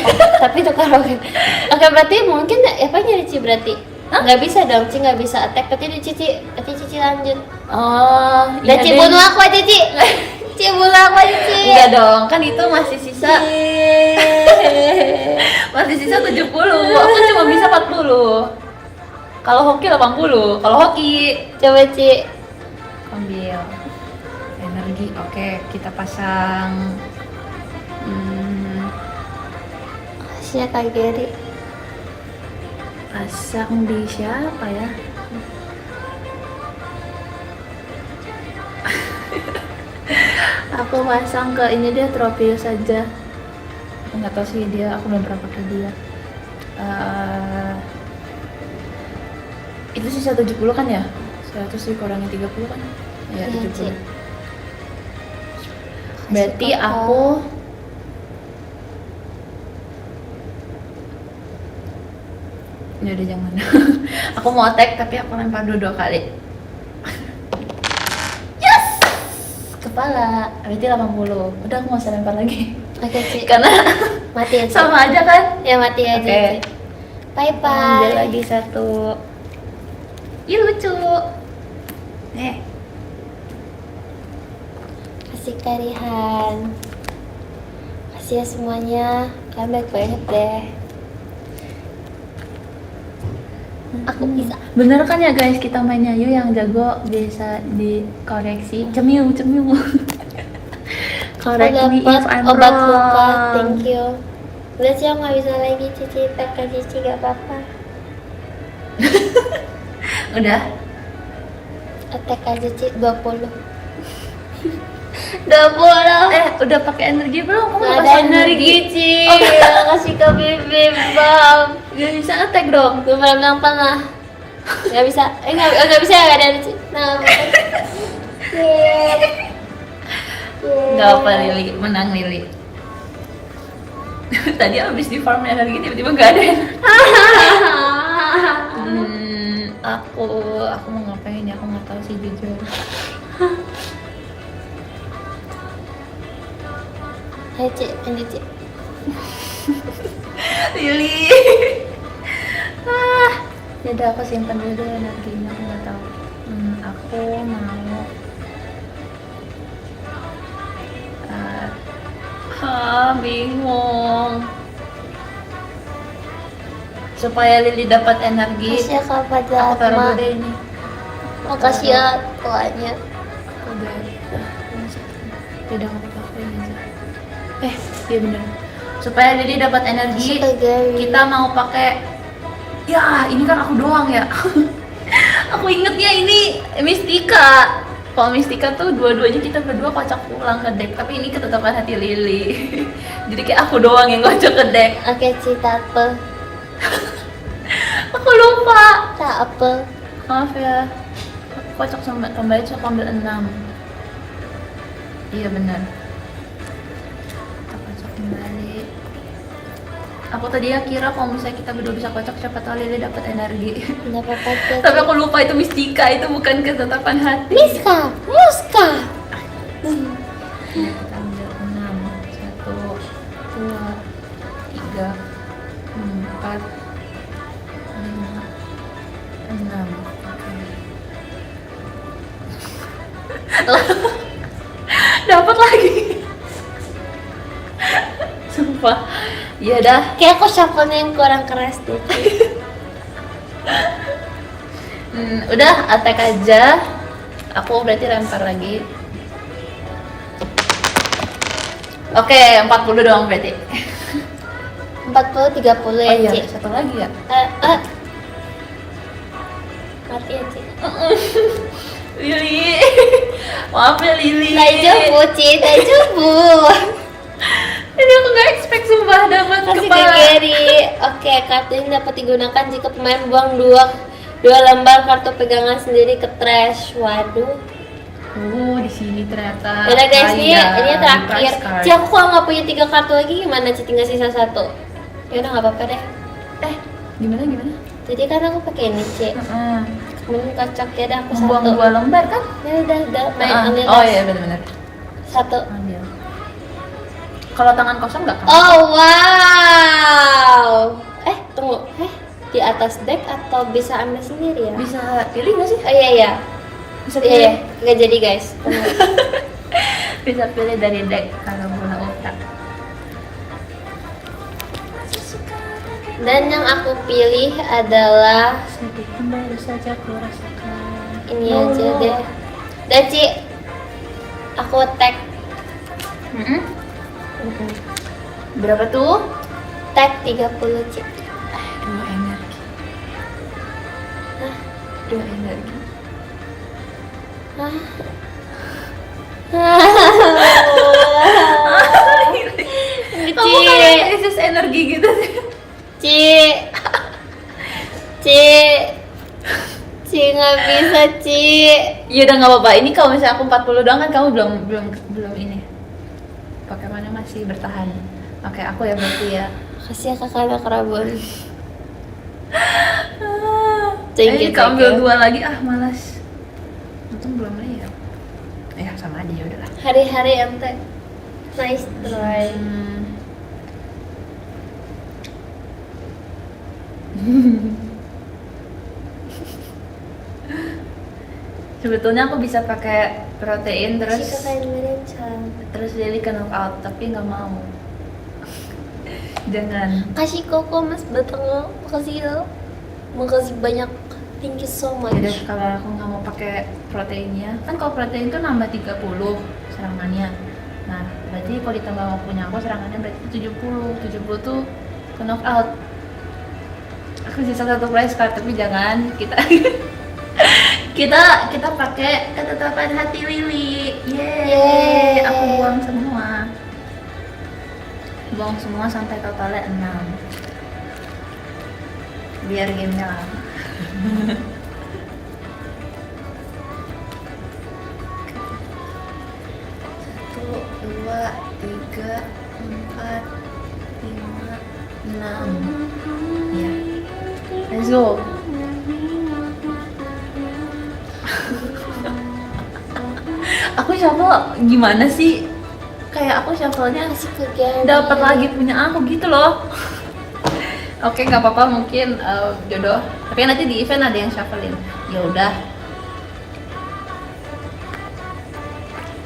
Oke, berarti mungkin apa nyari Ci berarti? Nggak bisa dong Ci, nggak bisa attack. Berarti Cici lanjut. Oh, Udah Ci, bunuh aku aja Ci. Ci pulang lagi Ci. Enggak dong, kan itu masih sisa. Masih sisa 70. Aku cuma bisa 40. Kalau hoki 80. Kalau hoki Coba Ci. Ambil energi. Oke, kita pasang. Kasihnya Kak Geri. Pasang di siapa ya? Aku pasang ke ini dia Tropius saja. Aku nggak tahu sih dia, aku belum pernah pakai dia. Itu sisa 70 kan ya? 100 dikurangi 30 kan? Ya, Iya, 70. Ci. Berarti Kasih aku ya udah jangan. Aku mau attack tapi aku lempar dua kali. Yes! Kepala. Berarti 80. Udah aku nggak usah lempar lagi. Oke Ci. Karena Mati ya Ci. sama aja kan? Ya mati aja Oke. Ci. Bye Ambil bye. lagi satu. Ih lucu. Kasih Karihan. Kasih ya semuanya. Kalian baik banget deh. Aku bisa. Bener kan ya guys, kita mainnya yuk yang jago bisa dikoreksi. Cemiu. Correct Aku me dapat if I'm obat wrong. luka. Thank you. Udah sih aku nggak bisa lagi Cici. Tekan Cici gak apa-apa. Udah. Attack aja Ci 20. 20. Udah pakai energi belum? Kamu Nggak udah ada pakai energi Ci. Oh iya. Kasih ke Bibi Bam. Gak bisa attack dong. Belum pernah. Gak bisa. Gak bisa gak ada Ci. Nah. Gak apa Lili, menang Lili. Tadi abis di farm energi tiba-tiba gak ada. Aku mau ngapain ya? Aku nggak tahu sih jujur. Hai Ci, lanjut Ci. Lili. Ya udah aku simpan dulu deh energinya, aku nggak tahu. Aku mau. Bingung. Supaya Lili dapat energi, Kasih ya Kak aku taruh dulu Padma. deh ini. Makasih ya tuanya. Udah. Tidak apa-apa aku ini aja. Iya bener. Supaya Lili dapat energi, Kasih ke Gary. kita mau pakai. Ya, ini kan aku doang ya. Aku ingetnya ini Mistika. Kalau Mistika tuh dua-duanya kita berdua kocok ulang ke deck, tapi ini ketetapan hati Lili. Jadi kayak aku doang yang kocok ke deck. Oke Ci, tak apa. Aku lupa. Tak apa. Maaf ya. Aku kocok sama kembali aku ambil 6. Iya benar. Kita kocok kembali. Aku tadi ya kira kalau misalnya kita berdua bisa kocok, siapa tahu Lili dapat energi. Nggak apa-apa Ci. Tapi aku lupa itu Mistika, itu bukan ketetapan hati. Muska. Kita ambil 6. 1, 2, 3, 4, 5, 6. Dapat lagi. Sumpah. Iya dah. Kayak aku shuffle-nya yang kurang keras deh Ci. Udah attack aja. Aku berarti lempar lagi. Oke, 40 doang berarti. 40, 30 ya Oh iya, Ci. satu lagi ya. Mati ya Ci. Lili. Maaf ya Lili. Daijoubu Ci, daijoubu. Ini aku gak expect sumpah dapat Kasih ke kepala. Gary. Oke, kartu ini dapat digunakan jika pemain buang dua lembar kartu pegangan sendiri ke trash. Waduh. Di sini ternyata. Udah guys, ini kaya ini di terakhir. price card. Ci, aku kalau nggak punya 3 kartu lagi gimana Ci? Tinggal sisa 1. Ya udah nggak apa-apa deh. Gimana? Jadi kan aku pakai ini Ci. Kemudian kocok ya dah aku Buang 1. 2 lembar kan? Ya udah main ambil Oh tas. iya benar-benar. 1. Ambil. Kalau tangan kosong nggak kan? Oh wow. Tunggu. Di atas deck atau bisa ambil sendiri ya? Bisa pilih nggak sih? Oh iya. Bisa Iya, nggak jadi guys. Tunggu. Bisa pilih dari deck kalau bola ultra. Dan yang aku pilih adalah Sedikit baru saja aku rasakan. ini aja deh. Dan Ci, aku tag Berapa tuh? 30 Ci. Dua energi. Hah? Dua energi. Hah? Kamu kayak krisis energi gitu sih. Ci nggak bisa Ci. Ya udah nggak apa-apa. Ini kalau misalnya aku 40 doang kan kamu belum ini. Pokemon masih bertahan. Oke, aku ya berarti ya. Kasih ya kakak anak Rabon. Thank you, Kamu thank ambil you. 2 lagi, malas. Untung belum lihat. Ya sama aja, ya udahlah. Hari-hari ente. Nice try. Sebetulnya aku bisa pakai protein Si terus kakak yang merencang. Lily ke knockout, tapi nggak mau. Jangan. Kasih koko mas batang. Makasih banyak. Thank you so much. Jadi kalau aku nggak mau pakai proteinnya, kan kalau protein tuh nambah 30 serangannya. Nah, berarti kalau ditambah sama punya aku serangannya berarti 70. 70 tuh ke knockout. Aku sisa 1 prize card, tapi jangan kita kita pakai ketetapan hati Lily. Yeay. Aku buang semua sampai totalnya 6. Biar gamenya lama. 2, 3, 4, 5, 6. Ya. Let's go. Aku shuffle gimana sih? Kayak aku shuffle-nya Kasih ke Gary. dapat lagi punya aku gitu loh. Oke, nggak apa-apa, mungkin jodoh. Tapi nanti di event ada yang shufflein. Ya udah.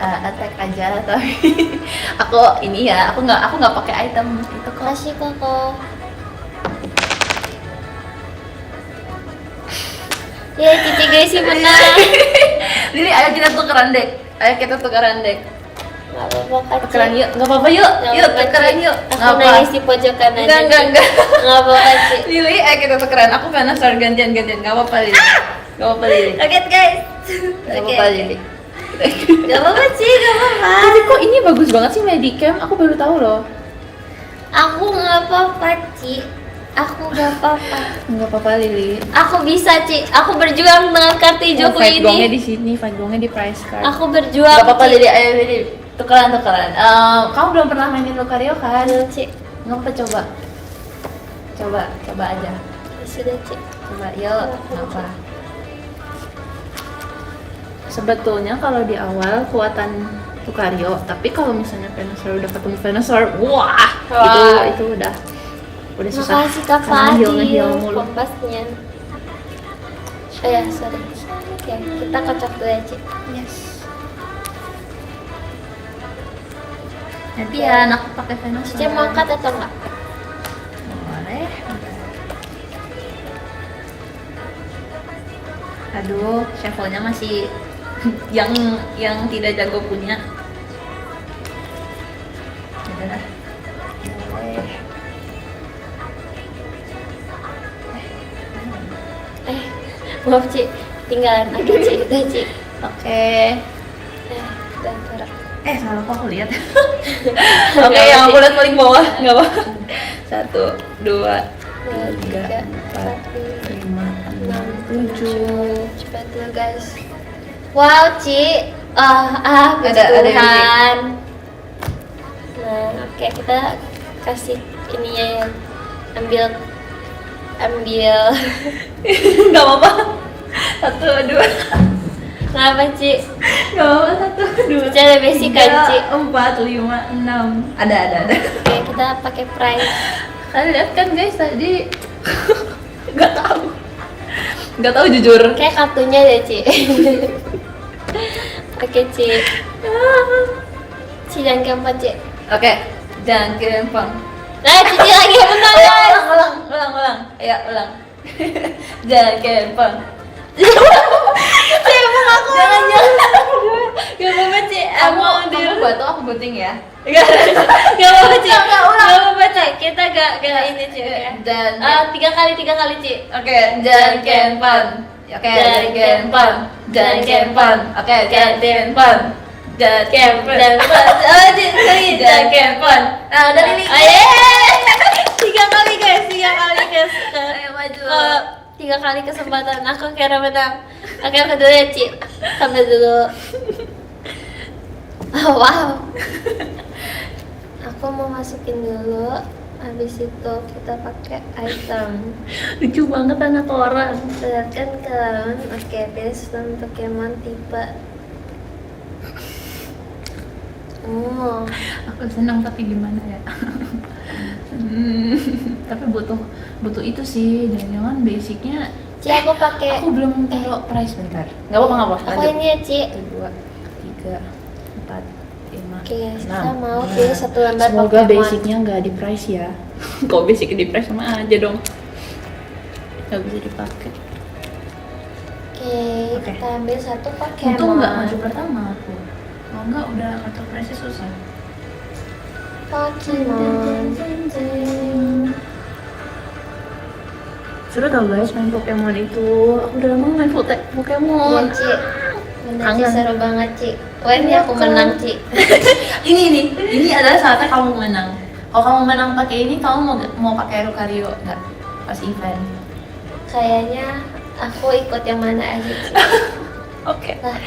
Attack aja, tapi aku ini ya, aku nggak pakai item itu kok. Kasih koko. Ya, Cici guys sih menang. Lili, ayo kita tukeran deck. Gak apa-apa Kak Ci. Tukeran yuk, nggak apa-apa yuk. Nggak Yuk, apa-apa, tukeran Ci. yuk. Aku nangis di pojokan aja. Enggak. Gak apa-apa Ci. Lili, ayo kita tukeran. Aku Venusaur gantian. Nggak apa-apa Lili. Oke guys. Nggak apa-apa Lili. Gak apa-apa Ci, gak apa-apa. Tapi kok ini bagus banget sih Medicam? Aku baru tahu loh. Aku gak apa-apa Ci. Aku gak apa-apa. Nggak apa-apa Lili. Aku bisa Ci. Aku berjuang dengan kartu hijauku Fight gongnya ini. di sini, fight gongnya di price card. Aku berjuang. Nggak apa-apa Ci. Lili, ayo Lili. Tukeran. Kamu belum pernah mainin Lucario kan? Ayo, Ci. Nggak apa, coba aja. Sudah Ci. Coba, yuk. Apa? Sebetulnya kalau di awal kuatan Lucario, tapi kalau misalnya Venusaur udah ketemu Venusaur, wah. Itu udah susah. Makasih Kak Karena Fadil. heal mulu. Kompasnya. Oh ya, sorry. Oke, kita kocok dulu ya Ci. Yes. Gantian, aku pakai Venusaur. Cici mau angkat atau enggak? Boleh. Aduh, shuffle-nya masih yang tidak jago punya. Udah. Boleh. Maaf Ci, tinggalan aku Ci, udah Ci. Oke. Udah gerak. Salah kok aku lihat. Oke, yang aku lihat paling bawah, nggak apa. 1, 2, 3, 4, 5, 6, 7. Cepat dulu guys. Wow Ci, Ada Tuhan. Nah, oke kita kasih ininya ya. Ambil Nggak apa-apa. 1, 2. Kenapa Ci? Nggak apa-apa. 1, 2. Cara basic kan Ci. 4, 5, 6. Ada. Oke kita pakai price. Kalian lihat kan guys tadi? Nggak tahu jujur. Kayak kartunya deh Ci. Oke Ci. Ci jangan keempat, Ci. Oke, jangan kempang. Nah, Cici lagi yang menang, guys. Ulang. Ayo, ulang. Jangan kempang. Ci, emang aku. Jangan. Gak apa-apa, Ci. Kamu batu, aku gunting ya. Gak apa-apa, Ci. Gak apa-apa, Ci. Kita gak ini, Ci. Dan Tiga kali, Ci. oke, jangan kempang. Oke, jangan kempang. Jangan kempang. Oke, jangan kempang. Jangan kempang. Oh, Ci, sorry. Jangan kempang. Nah, udah Lili. Ayo. 3 kali, guys. Ayo maju. 3 kali kesempatan aku kira menang. Oke, aku dulu ya, Ci. Sambil dulu. Oh, wow. Aku mau masukin dulu. Habis itu kita pakai item. Lucu banget anak orang. Perlihatkan ke lawan. Oke, pilih sistem Pokemon tipe. Oh, Aku senang tapi gimana ya? Tapi butuh itu sih. Jangan basicnya. Ci, aku pakai. Aku belum taruh price bentar. Gak apa-apa. Aku ini ya, Ci. 1, 2, 3, 4, 5. Oke, kita mau pilih 1 lembar Semoga Pokemon. basicnya nggak di price ya. Kok basicnya di price sama aja dong. Nggak bisa dipakai. Oke, kita ambil 1 Pokemon. Untung nggak maju pertama aku. Kalau nggak udah kartu price susah. Pokemon. Seru tau guys main Pokemon itu. Aku udah lama main Iya, Pokemon. Ci. Bener, Ci, Kangen. seru banget, Ci. Wah, ini aku menang, Ci. ini adalah saatnya kamu menang. Kalau kamu menang pakai ini, kamu mau pakai Lucario nggak pas event? Kayaknya aku ikut yang mana aja, Ci. Oke. Lah,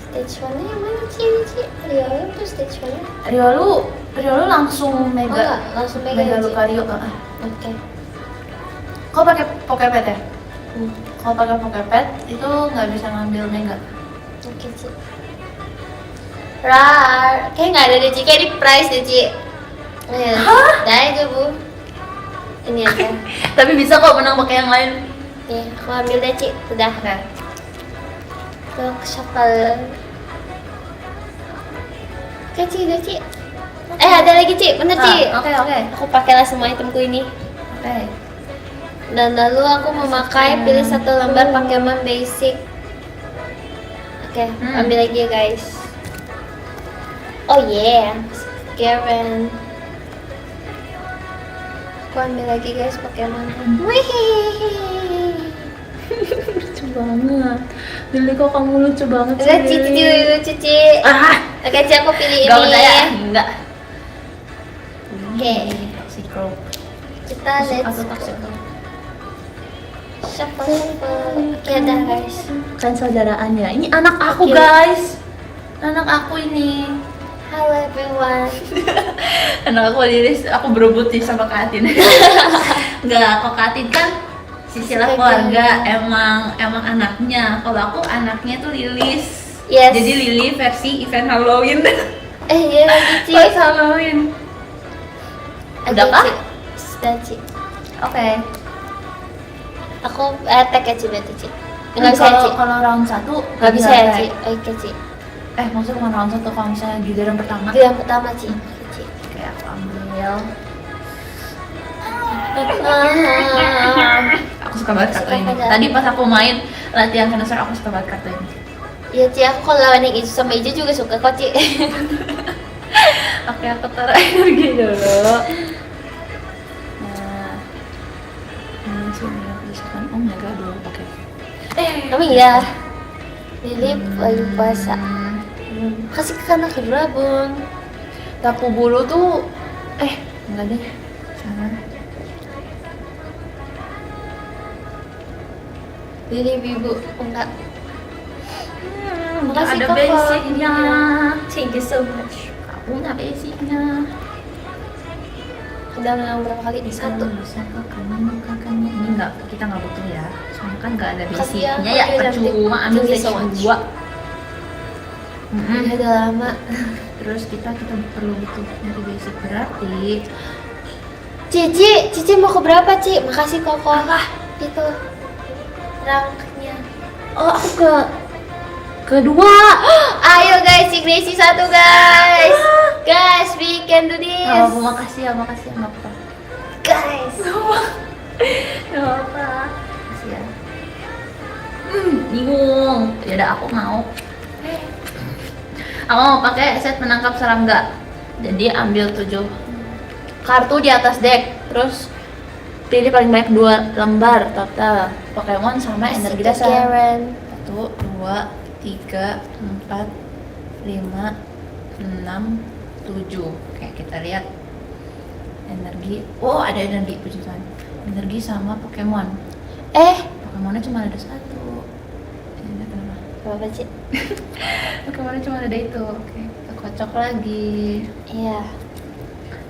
stage 1-nya yang mana, Ci? Ini, Ci. Rio tuh stage 1-nya. Rio lu langsung Oh, mega. enggak, langsung Mega pegang, Ci. Lucario. Oke. Kau pakai Pokepet ya? Hmm. Kalau pakai Pokepet itu nggak bisa ngambil mega. Oke, Ci. Rar. Kayak nggak ada deh, Ci. Kayak di price deh, Ci. Dah itu, Bu. Ini aja. Tapi bisa kok menang pakai yang lain. Oke, aku ambil deh, Ci. Udah. Oke. Untuk shuffle. Oke, Ci, udah, Ci. Ada lagi, Ci. Bener, Ci. Oke. Aku pakailah semua itemku ini. Oke. Dan lalu aku memakai pilih 1 lembar Pokemon basic. Oke, ambil lagi ya, guys. Oh yeah, Garen. Aku ambil lagi, guys, Pokemon. Wih. Lucu banget. Lili kok kamu lucu banget sih. Udah, Cici lucu, Ci. Oke, Ci, aku pilih ini. Gak percaya? Enggak. Oke. Toxic. Kita let's go. Shuffle. Oke, dah, guys. Kan saudaraan ya. Ini anak aku Oke. guys. Anak aku ini. Halo everyone. Anak aku Lilis, aku berebut nih sama Kak Atin. Enggak, kok Kak Atin kan sisilah keluarga, emang anaknya. Kalau aku anaknya tuh Lilis. Yes. Jadi Lili versi event Halloween. Iya lagi, Ci. Pas Halloween. Udah Oke, kah? Ci. Sudah, Ci. Oke. Aku attack ya, Ci, berarti, Ci. Nggak bisa ya, Ci? Kalau round 1 Nggak bisa ya, Ci? Oke, Ci. Maksudnya bukan round 1, kalau misalnya giliran pertama. Yang pertama, Ci. Oke, Ci. Kayak aku ambil. Aku suka banget kartu ini. Suka Tadi pas aku main latihan Venusaur, aku suka banget kartu ini. Iya, Ci, aku kalau lawan yang itu sama hijau juga suka kok, Ci. Oke, aku taruh energi dulu. Nah, ini sini aku misalkan, oh my god, belum pakai. Tapi iya. Lili lagi puasa. Kasih ke kanan ke Drabun. Tapu bulu tuh, enggak deh, salah. Lili bibu enggak. Nggak Makasih, ada Kak. basicnya. Thank you so much. Kamu nggak basicnya. Udah menang berapa kali nih? 1. Bisa ke kanan, ke kanan. Ini nggak, kita nggak butuh ya. Soalnya kan nggak ada Makasih ya, basicnya ya. oke, Percuma ambil thank you so stage much. 2. Ini udah lama. Terus kita perlu butuh dari basic berarti. Cici mau ke berapa, Ci? Makasih Koko. Itu ranknya. Oh, aku ke kedua. Ayo guys, si Gracie 1 guys. Guys, we can do this. Oh, makasih ya, makasih ya, nggak apa-apa. Guys. Nggak apa-apa. Makasih ya. Bingung. Ya udah aku mau. Aku mau pakai set menangkap serangga. Jadi ambil 7 kartu di atas deck, terus pilih paling banyak 2 lembar total Pokemon sama energi dasar. Karen. 1, 2, 3, 4, 5, 6, 7. Oke, kita lihat energi. Oh, ada energi, puji Tuhan. Energi sama Pokemon. Pokemonnya cuma ada 1. Ini kenapa? Apa sih? Pokemonnya cuma ada itu. Oke, kita kocok lagi. Iya.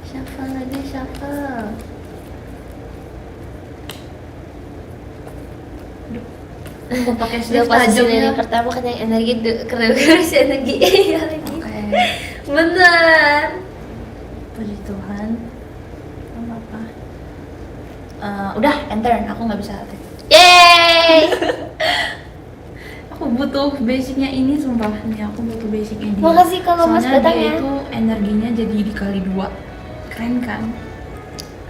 Shuffle lagi, shuffle. Aku pakai Dia sleeve posisi tajam yang ya. pertama kan yang energi karena si energi iya lagi. Oke, Bener. puji Tuhan. Nggak apa-apa. Udah, enter. Aku nggak bisa attack. Yeay. Aku butuh basicnya ini, sumpah nih. Aku butuh basicnya dia. Makasih kalau Mas Soalnya Batang dia ya. itu energinya jadi dikali 2. Keren kan?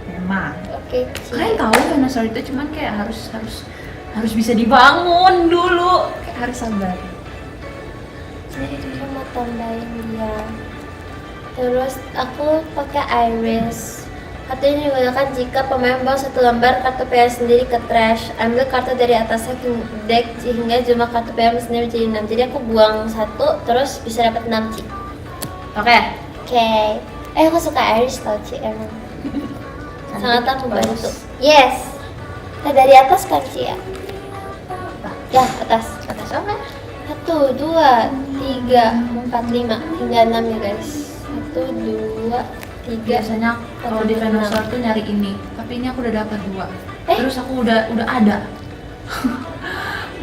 Memang. Oke, Kalian tahu Venusaur itu cuman kayak harus bisa dibangun dulu. Kayak harus sabar. Jadi aku mau tambahin dia. Terus aku pakai iris. Kartu ini digunakan jika pemain membawa 1 lembar kartu pilihan sendiri ke trash. Ambil kartu dari atasnya ke deck hingga jumlah kartu pilihan sendiri menjadi 6. Jadi aku buang 1 terus bisa dapat 6 Ci. Oke. Oke. Aku suka iris tau Ci emang. Sangat membantu. Bagus. Yes. Nah dari atas kan Ci ya? Ya atas. Atas oke. 1, 2, 3, 4, 5 hingga 6 ya guys. 1, 2, 3. Biasanya kalau di Venusaur tuh nyari ini, tapi ini aku udah dapat 2. Terus aku udah ada.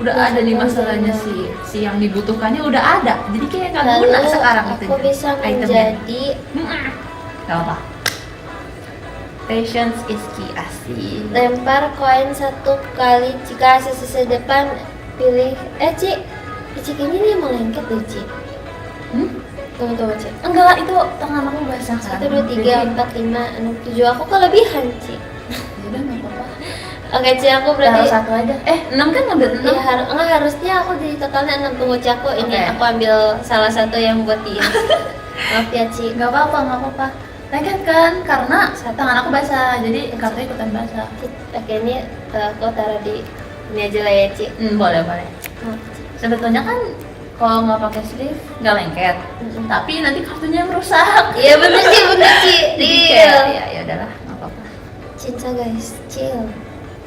Udah ada nih masalahnya si yang dibutuhkannya udah ada. Jadi kayak nggak guna Lalu sekarang aku itu. bisa itemnya. menjadi Gak apa. Patience is key, asik. lempar koin 1 kali jika hasil sisi depan pilih Ci ini dia mau lengket deh Ci. Tunggu Ci. Enggak, itu tangan aku basah kan. 1, 2, 3, 4, 5, 6, 7 aku kelebihan Ci. Udah nggak apa-apa. Oke Ci aku Berarti berarti satu aja. 6 kan udah 6. ya harusnya aku jadi totalnya 6. Tunggu Ci aku ini Oke. aku ambil salah satu yang buat di ini. Maaf ya Ci. Nggak apa-apa. Lengket kan karena tangan aku basah, jadi kartunya ikutan basah. Oke ini aku taruh di ini aja lah ya Ci. Boleh. Oh, Sebetulnya kan kalau nggak pakai sleeve nggak lengket, tapi nanti kartunya yang rusak. iya bener Ci Jadi Deal. kayak ya udahlah, nggak apa-apa. Cinta guys, chill.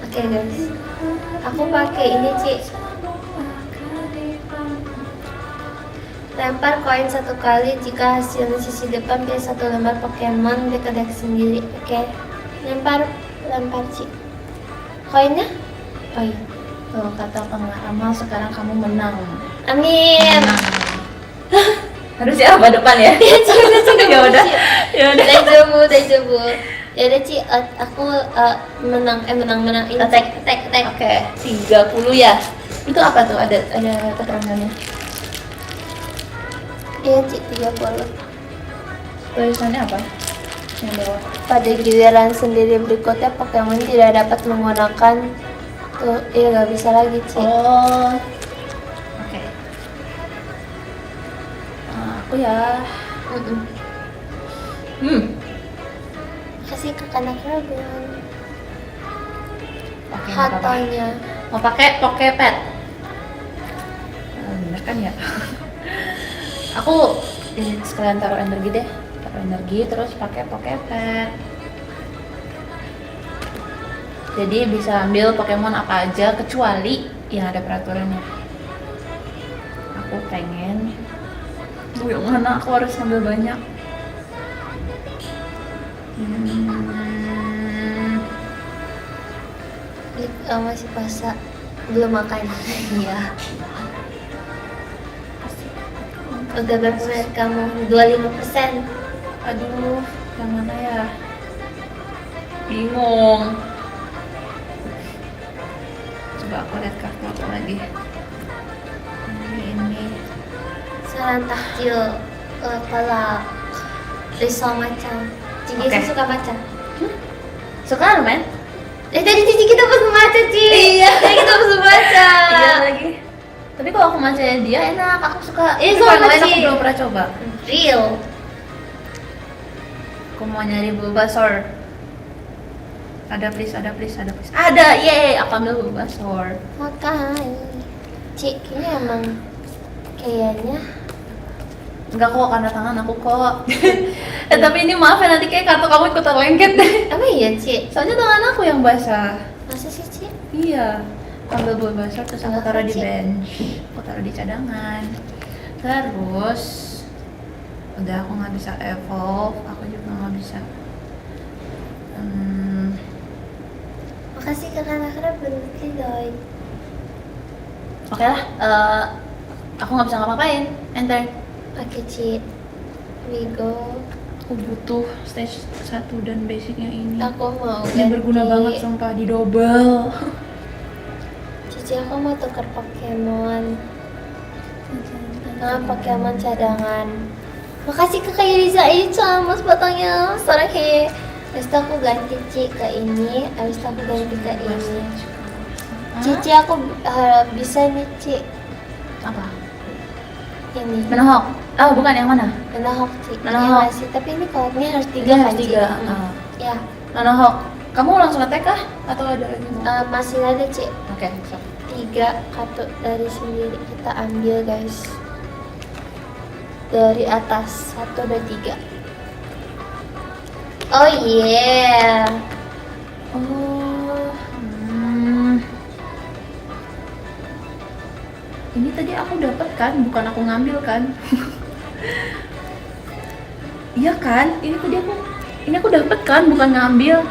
Oke guys, aku pakai ini Ci. Lempar koin 1 kali jika hasil sisi depan pilih 1 lembar Pokemon di deck sendiri. Oke, lempar Ci. Koinnya? Oh iya. Tuh kata pengalaman sekarang kamu menang. Amin. Harus siapa depan ya? Ya Ci, Ya udah. Ya udah. Daijoubu. Ya udah Ci, aku menang ini. Attack. Oke. 30 ya. Itu apa tuh? Ada keterangannya. Iya Ci, 30. Tulisannya apa? Yang bawah. Pada giliran sendiri berikutnya Pokemon tidak dapat menggunakan tuh, iya nggak bisa lagi Ci. Oh. Oke. Aku ya. Kasih ke kanak Dragon. Oke. nggak apa-apa. Hatanya. Mau pakai Pokepet. Bener kan ya? Aku sekalian taruh energi deh. Taruh energi terus pakai Pokepet. Jadi bisa ambil Pokemon apa aja kecuali yang ada peraturannya. Aku pengen yang mana aku harus ambil banyak. Masih puasa, belum makan. Iya. Udah berapa menit kamu? 25%. Aduh, yang mana ya? Bingung. Coba aku lihat kartu apa lagi. Ini. sekarang takjil kolak risol matcha. Cici Oke. suka matcha. Suka lumayan? Tadi Cici kita pesen matcha, Ci. Iya. Tadi kita pesen matcha. Iya lagi. Tapi kalau aku matchanya dia enak, aku suka. Iya, Tapi kalau sama lain aku sih. belum pernah coba. Real. Aku mau nyari Bulbasaur. Ada please. Ada, yeay, aku ambil Bulbasaur. Makanya. Ci, kayaknya Enggak kok, karena tangan aku kok. Tapi ini maaf ya, nanti kayak kartu kamu ikutan lengket deh. apa iya, Ci? Soalnya tangan aku yang basah. Masa sih, Ci? Iya. Ambil Bulbasaur terus aku taruh di Cik. bench. Aku taruh di cadangan. Terus udah aku nggak bisa evolve, aku juga nggak bisa. Makasih kakak-kakak berhenti, doi. Oke lah, aku nggak bisa ngapa-ngapain. Enter. Oke, Ci. We go. Aku butuh stage 1 dan basicnya ini. Aku mau Ini berguna ganti. banget, sumpah, di double. Cici, aku mau tukar Pokemon. Pokemon cadangan. Makasih kakak Yuriza itu mas batangnya. Sekarang kayak abis itu aku ganti Ci ke ini. Abis itu aku ganti ke ini. Cici aku bisa nih Ci. Apa? Ini Menohok. Oh, bukan yang mana? Menohok Ci. Menohok. Iya sih, tapi ini koleknya harus 3 Iya, kan harus Ci? 3. Ya, Menohok. Kamu langsung attack kah? Atau ada lagi mau? masih ada Ci. Oke, so. 3 kartu dari sendiri kita ambil guys. Dari atas 1, 2, 3. Oh yeah. Oh, ini tadi aku dapat kan, bukan aku ngambil kan? Iya kan? Ini aku dapat kan, bukan ngambil.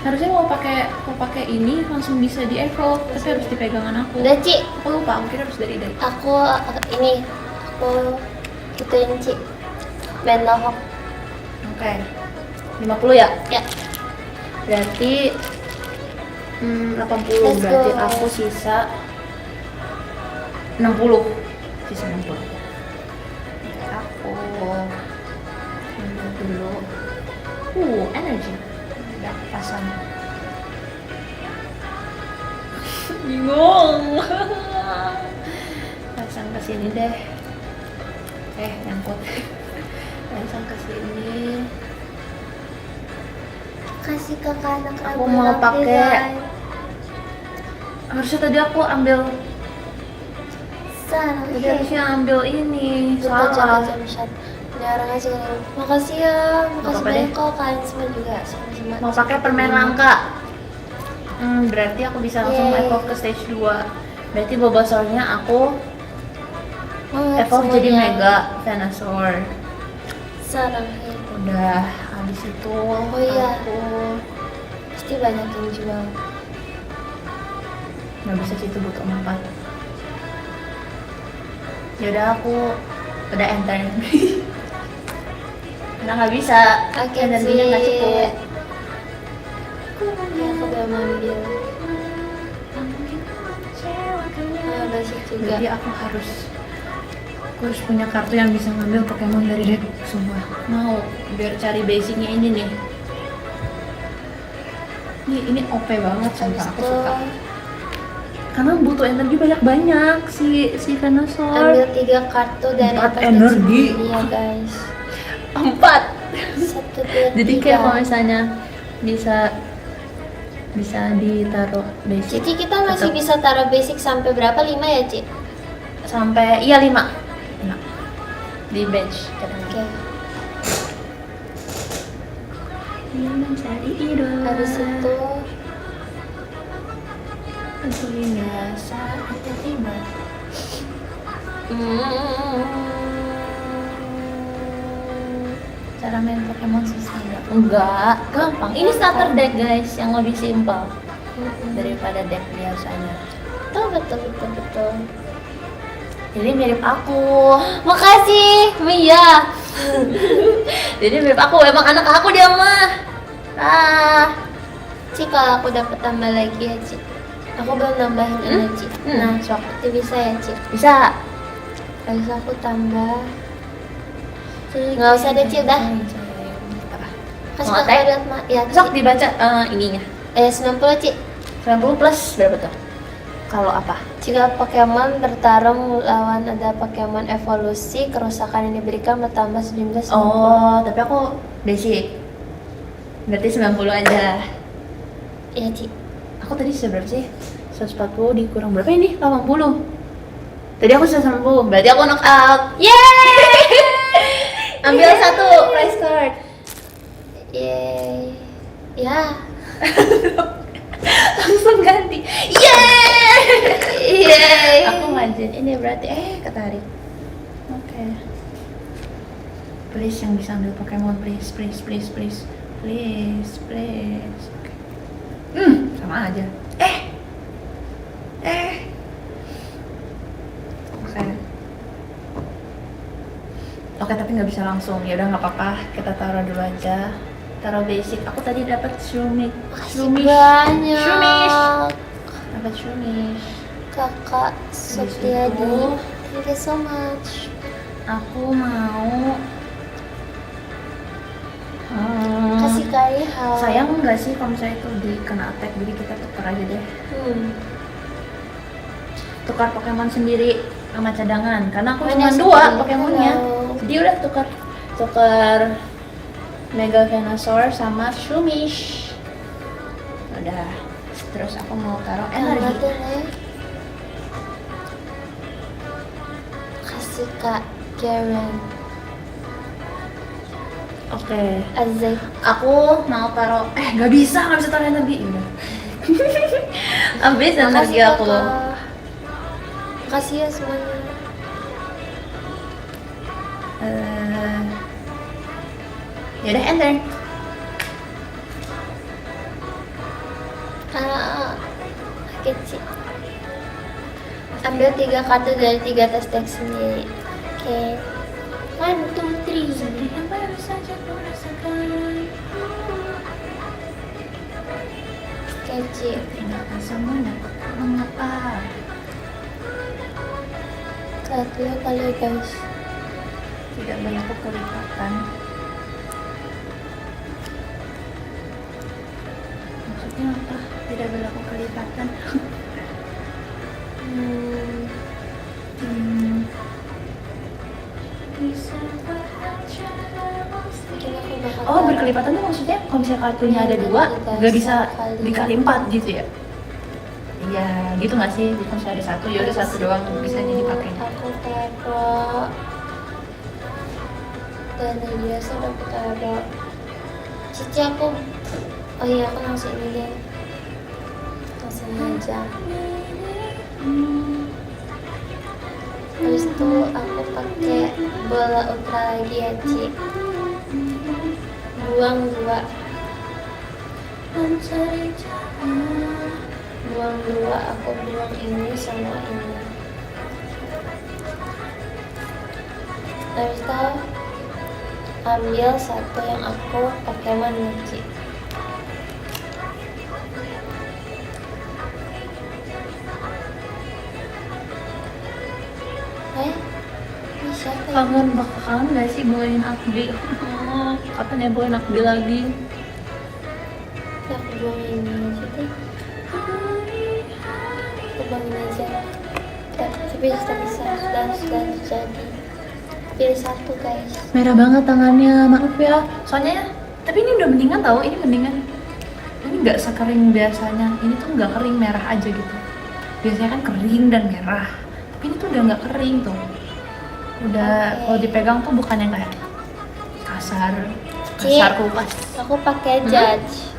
Harusnya mau pakai ini langsung bisa di evolve, tapi harus di pegangan aku. Udah Ci, Aku lupa, mungkin harus dari. aku gituin Ci. Menohok. Oke. 50 ya? Ya. Berarti 80. Let's Berarti go. aku sisa 60. Sisa 60. Oke, aku ambil dulu. Energy. Udah pasang. Bingung. Pasang ke sini deh. Nyangkut. Pasang ke sini. Kasih kakak anak Aku mau pakai. Harusnya tadi aku ambil. Tadi harusnya ambil ini. Salah. Ini orang aja. Makasih ya, makasih apa-apa banyak deh. kok kalian semua juga sama-sama. Mau pakai permen langka. Berarti aku bisa langsung Yeay. evolve ke stage 2. Berarti Bulbasaurnya aku evolve jadi Mega Venusaur. Sarang ya. Udah habis itu iya. aku Pasti banyak yang jual. nggak bisa situ butuh 4. Yaudah aku udah enter. Karena nggak bisa. Oke, Energinya nggak Ci. cukup. Ya, aku belum ambil. Basic juga. Jadi aku harus punya kartu yang bisa ngambil Pokemon dari deck semua. Mau biar cari basicnya ini nih. Ini OP banget sumpah, aku suka. Karena butuh energi banyak si Venusaur. Ambil 3 kartu dari 4 atas energi. Iya guys. 4. 1, 2, 3. Jadi kayak kalau misalnya bisa ditaruh basic. Cici kita masih tetap bisa taruh basic sampai berapa? 5 ya, Ci? sampai 5. Di bench. Oke. Mencari idola. Habis itu Tentunya saatnya tiba. Cara main Pokemon susah nggak? Enggak, gampang. Ini starter deck guys, yang lebih simpel daripada deck biasanya. betul. Jadi mirip aku. Makasih, Mia. Jadi mirip aku, emang anak aku dia mah. Ci, kalau aku dapat tambah lagi ya, Ci. Aku belum nambahin energi. Nah, sok. itu bisa ya, Ci. Bisa. Terus aku tambah. Nggak usah deh, Ci, udah. Kasih Mau kakak attack? lihat, Mak. Ya, Ci. Sok dibaca ininya. 90, Ci. 90 plus berapa tuh? Kalau apa? Jika Pokemon bertarung lawan ada Pokemon evolusi, kerusakan yang diberikan bertambah sejumlah 90. Oh, tapi aku basic. Berarti 90 aja. Iya, Ci. Aku tadi sudah berapa sih? 140 dikurang berapa ini? 80. Tadi aku 190, berarti aku knock out. Yeay! Ambil satu prize card. Yeay. Ya. Langsung ganti. Yeay! Yeay. Aku ngajin ini berarti ketarik. Oke. Please yang bisa ambil Pokemon, please. Oke. Sama aja. Oke. Oke, tapi nggak bisa langsung. Ya udah nggak apa-apa. Kita taruh dulu aja. Taruh basic. Aku tadi dapat Shumik. Makasih banyak. Dapat Shumish. Kakak Supriyadi. Thank you so much. Aku mau Kasih kali hal. sayang nggak sih kalau misalnya itu dikena attack, jadi kita tukar aja deh. Tukar Pokemon sendiri sama cadangan, karena aku Mana cuma sih 2 tadi? Pokemonnya. Halo. Jadi udah tukar Mega Venusaur sama Shumish. Udah. Terus aku mau taruh energi. Kasih Kak Garen. Oke. Azek. Aku mau taruh nggak bisa taruh energi. Udah. Habis energi aku. Makasih ya semuanya. Yaudah enter. Kecil. Ambil 3 kartu dari 3 tas deck sendiri. Oke. 1, 2, 3. Yang baru saja ku rasakan. Kecil. Tinggalkan semuanya. Mengapa? Lihat dulu kali ya, guys. Tidak berlaku kelipatan. Maksudnya apa? Tidak berlaku kelipatan. Mungkin aku bakal Oh, berkelipatan tuh maksudnya kalau misalnya kartunya ada 2, nggak bisa dikali 4 gitu ya? Iya, gitu nggak sih? Kalau misalnya ada 1, ya udah 1 doang bisa dipakai. Aku taruh. Dan dia sudah aku taruh. Cici aku. Oh iya, aku langsung ini deh. Langsung aja. Habis itu aku pakai bola ultra lagi ya, Ci. Buang 2. Buang 2, aku buang ini sama ini. Habis itu ambil 1 yang aku pakai Ci. Ini siapa ya? Kangen nggak sih bawain Akbi? Kapan ya bawain Akbi lagi? Ya, aku buang ini aja deh. Aku buangin aja. Ya, tapi sudah jadi. Pilih 1, guys. Merah banget tangannya, maaf ya. Soalnya, tapi ini udah mendingan tau, ini mendingan. Ini nggak sekering biasanya. Ini tuh nggak kering, merah aja gitu. Biasanya kan kering dan merah. Tapi ini tuh udah nggak kering tuh. Udah kalau dipegang tuh bukan yang kayak kasar kulkas. Aku pakai judge.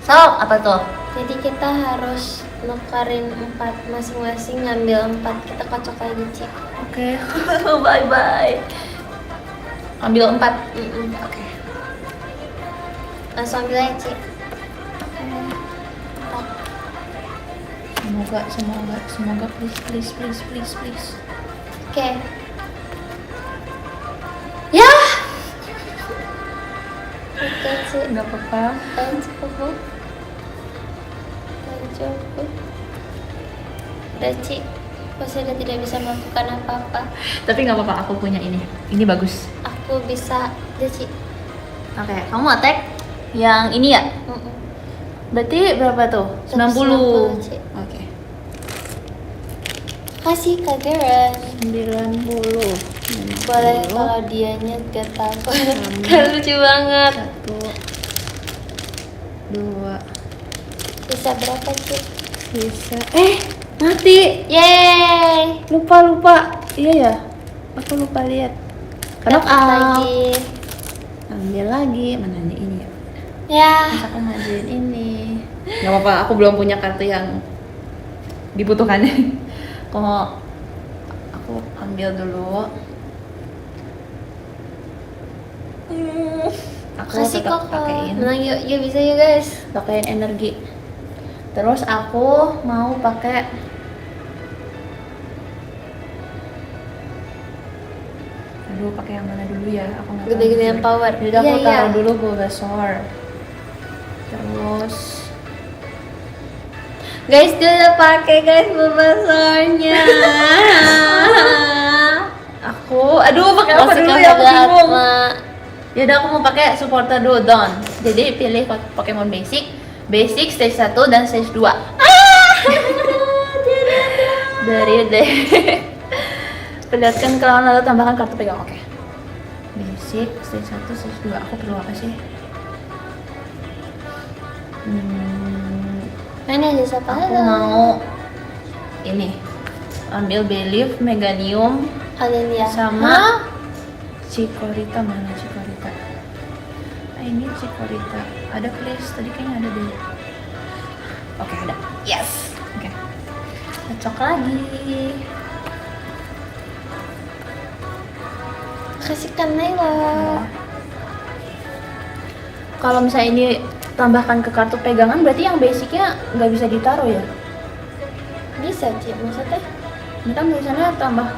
So, apa tuh? Jadi kita harus nukarin 4 masing-masing, ngambil 4. Kita kocok lagi, Ci. Oke. Bye. Ambil 4. Oke. Langsung ambil aja, Ci. Semoga please. Oke. Ya. Oke, Ci. Nggak apa-apa. Cukup. Udah, Ci. Aku sudah tidak bisa melakukan apa-apa. Tapi nggak apa-apa, aku punya ini. Ini bagus. Aku bisa Ci. Oke, kamu attack yang ini ya? Berarti berapa tuh? 90. 90, Ci. Oke. Kasih Kak Garen. 90. Boleh kalau dianya gak tahu. Kan lucu banget. 1 2 Bisa berapa Ci? bisa. Mati. Yeay. Lupa. Iya ya. Aku lupa lihat. Karena Dapat lagi. ambil lagi. Mana nih ini ya? Ya. Terus aku majuin ini. Gak apa-apa, aku belum punya kartu yang dibutuhkan. Kok aku ambil dulu. Aku Kasih tetap kok. pakein. Menang yuk bisa yuk guys. Pakein energi. Terus aku mau pakai aduh, pakai yang mana dulu ya? Aku nggak tahu. Gede-gedean power. Jadi aku Iya, taruh iya. dulu Bulbasaur. Terus Guys, dia udah pakai guys Bulbasaurnya. aduh pakai apa dulu ya? Aku bingung. Mak. Ya udah, aku mau pakai supporter dulu, Don. Jadi pilih Pokemon basic stage 1 dan stage 2. Dari deh. Perlihatkan kalau lalu tambahkan kartu pegang. Oke. Basic stage 1 stage 2. Aku perlu apa sih? Mana aja siapa? Aku mau ini. Ambil Belief, Meganium, Adelia. sama Chikorita. Mana Chikorita? Ini Chikorita. Ada please, tadi kayaknya ada deh. Oke, ada. Yes. Oke. Cocok lagi. Kasihkan Naila. Kalau misalnya ini tambahkan ke kartu pegangan, berarti yang basicnya nggak bisa ditaruh ya? Bisa Ci, maksudnya? Ini kan biasanya tambah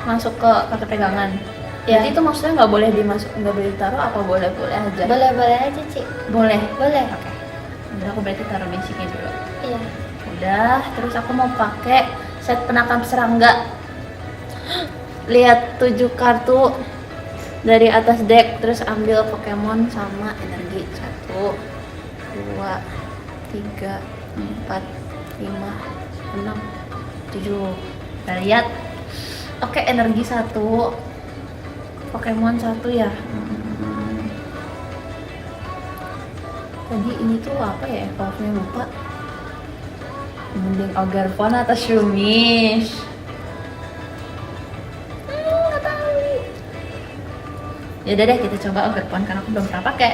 masuk ke kartu pegangan. Ya. Jadi itu maksudnya nggak boleh nggak boleh ditaruh, apa boleh aja? Boleh aja Ci. Boleh. Boleh. Oke. Udah, aku berarti taruh basicnya dulu. Iya. Udah, terus aku mau pakai set penangkap serangga. Lihat 7 kartu dari atas deck, terus ambil Pokemon sama energi. 1 2 3 4 5 6 7. Kita lihat. Oke, energi 1, Pokemon 1 ya. Tadi ini tuh apa ya, evolve-nya lupa. Mending Ogerpon atau Shumish? Nggak tahu. Yaudah deh, kita coba Ogerpon karena aku belum pernah pakai.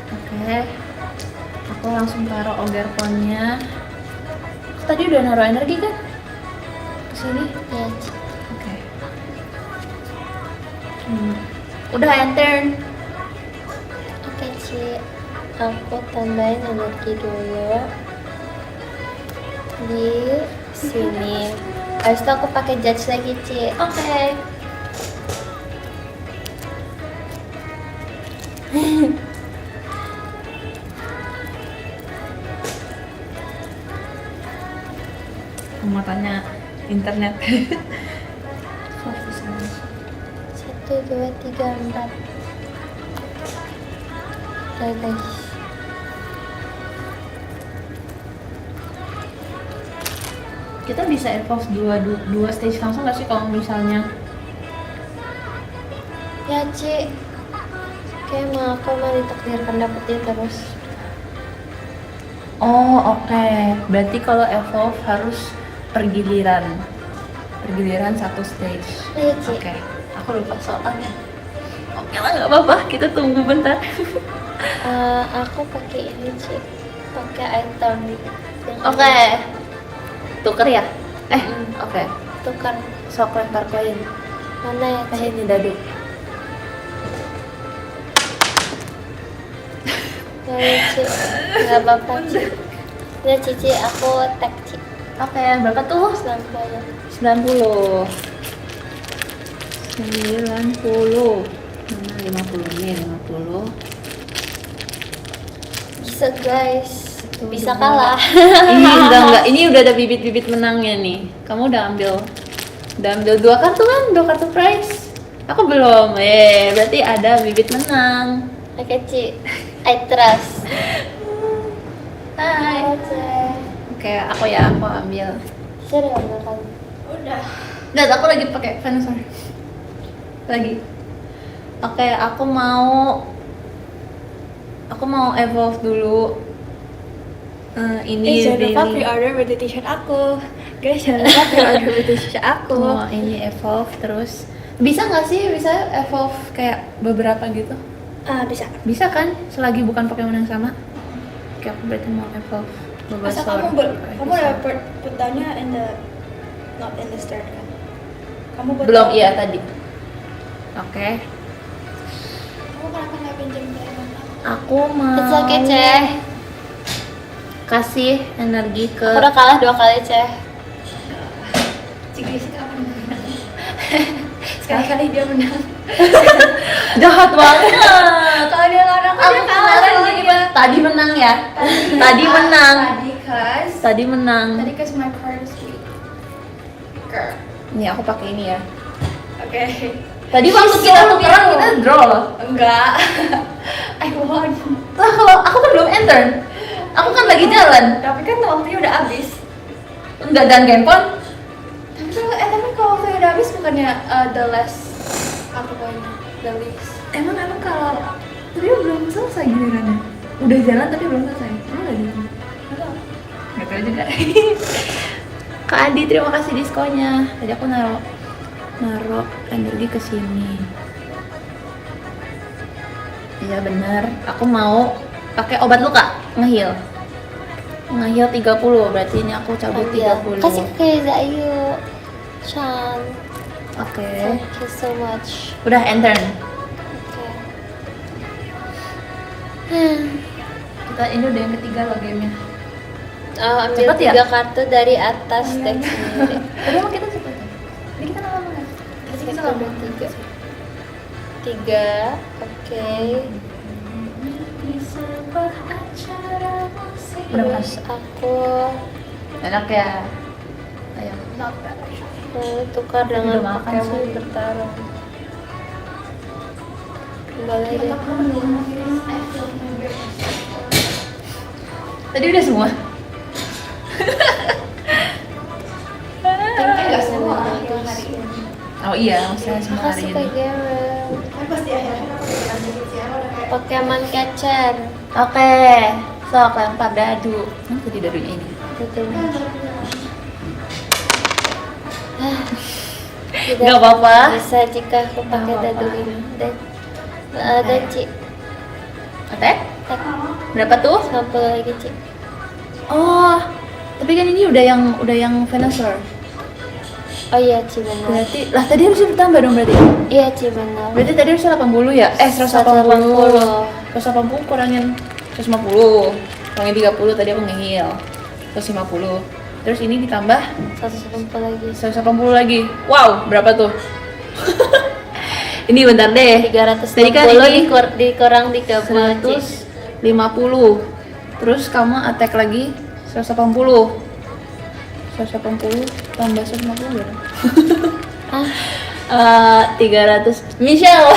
Oke, aku langsung taruh Ogerponnya. Tadi udah naruh energi kan? Kesini? Iya Ci. Oke. Udah end turn. Oke Ci. Aku tambahin energi dulu di sini. Habis itu aku pakai judge lagi Ci. Oke. Matanya internet. 1, 2, 3, 4. Oke guys. Kita bisa evolve dua stage langsung nggak sih kalau misalnya? Ya Ci. Kayak aku mau ditakdirkan dapetin terus. Oh, oke. Berarti kalau evolve harus pergiliran satu stage. Iya Ci. Oke, aku lupa soalnya. Oke lah, nggak apa-apa, kita tunggu bentar. Aku pakai ini Ci. Pakai item. Oke, tuker ya? Mm. Oke. Tukar. Sok lempar koin. Mana ya Ci? Ini dadu. Ya Ci. Nggak apa-apa Ci. Ya Cici, aku tag Ci. Oke, berapa tuh? 90. 90. 90. Mana 50 nih, 50. Bisa guys. Bisa Dua. kalah. Ini enggak. Ini udah ada bibit-bibit menangnya nih. Kamu udah ambil 2 kartu kan? 2 kartu prize. Aku belum. Berarti ada bibit menang. Oke, Ci. I trust. Hai. Oke, aku ambil. Saya udah ambil kamu. Lihat, aku lagi pakai Venusaur. Lagi. Oke, aku mau evolve dulu. Ini Jangan lupa really- pre-order baju t-shirt aku. Guys, jangan lupa pre-order baju t-shirt aku. Oh, ini evolve terus. Bisa nggak sih evolve kayak beberapa gitu? Bisa. Bisa kan? Selagi bukan Pokemon yang sama. Oke, aku berarti mau evolve Masa Bulbasaur. kamu udah putanya not in the start kan? Kamu Belum, iya tadi. Oke. Kamu kenapa nggak pinjam Doraemon aku? Aku mau It's okay, Ceh. kasih energi ke Aku udah kalah 2 kali, Ceh. Cikgu kapan menang? Sekali-kali dia menang. jahat banget. Kalau dia lawan aku dia kalah. Tadi menang ya. Tadi menang. Tadi Tadi menang. cause my card is weak. Girl. Nih aku pakai ini ya. Oke. Tadi waktu kita tukeran kita draw loh. Enggak. I won. Lah kalau aku kan belum enter. Aku kan lagi jalan. Tapi kan waktunya udah habis. Enggak dan Genpon. Tapi kalau waktunya udah habis bukannya the last apa poinnya? The least. Emang kalau tapi belum selesai gilirannya. Udah jalan tapi belum selesai. Emang nggak jalan? Nggak tahu juga. Kak Adi, terima kasih diskonnya. Tadi aku naruh energi ke sini. Iya benar. Aku mau pakai obat luka, nge-heal. Nge-heal 30, berarti ini aku cabut 30. Kasih ke Zayu. Chan. Oke. Thank you so much. Udah enter. Oke. Kita ini udah yang ketiga loh gamenya. Ambil Cepet ya? 3 kartu dari atas deck sendiri. Tadi emang kita cepet ya? Ini kita lama kan? Kita udah 3. Oke. Terus aku Enak ya? Ayo. tukar Udah dengan makan Pokemon sih. bertarung. Boleh deh. Tadi udah semua? Enggak semua hari ini. Oh iya, maksudnya semua hari Makasih ini. Kak Garen. Kan pasti akhirnya aku jalan dikit sih, udah kayak Pokemon Catcher. Oke, sok lempar dadu. Mana tadi dadunya ini? Betul. Gak apa-apa. Bisa jika aku pakai Nggak dadu apa-apa. ini. Dan Ci. Attack? Tak. Berapa tuh? 90 lagi Ci. Oh, tapi kan ini udah yang Venusaur. Oh iya Ci benar. Berarti, lah tadi harusnya bertambah dong berarti. Iya Ci benar. Berarti tadi harusnya 80 ya? 180. 180 kurangin 150. Kurangin 30 tadi aku nge-heal. 150. Terus ini ditambah 180 lagi. 180 lagi. Wow, berapa tuh? Ini bentar deh. 360 Tadi kan ini dikurang 30 Ci. 150. Terus kamu attack lagi 180. 180 tambah 150 berapa? Ah, 300. Michelle.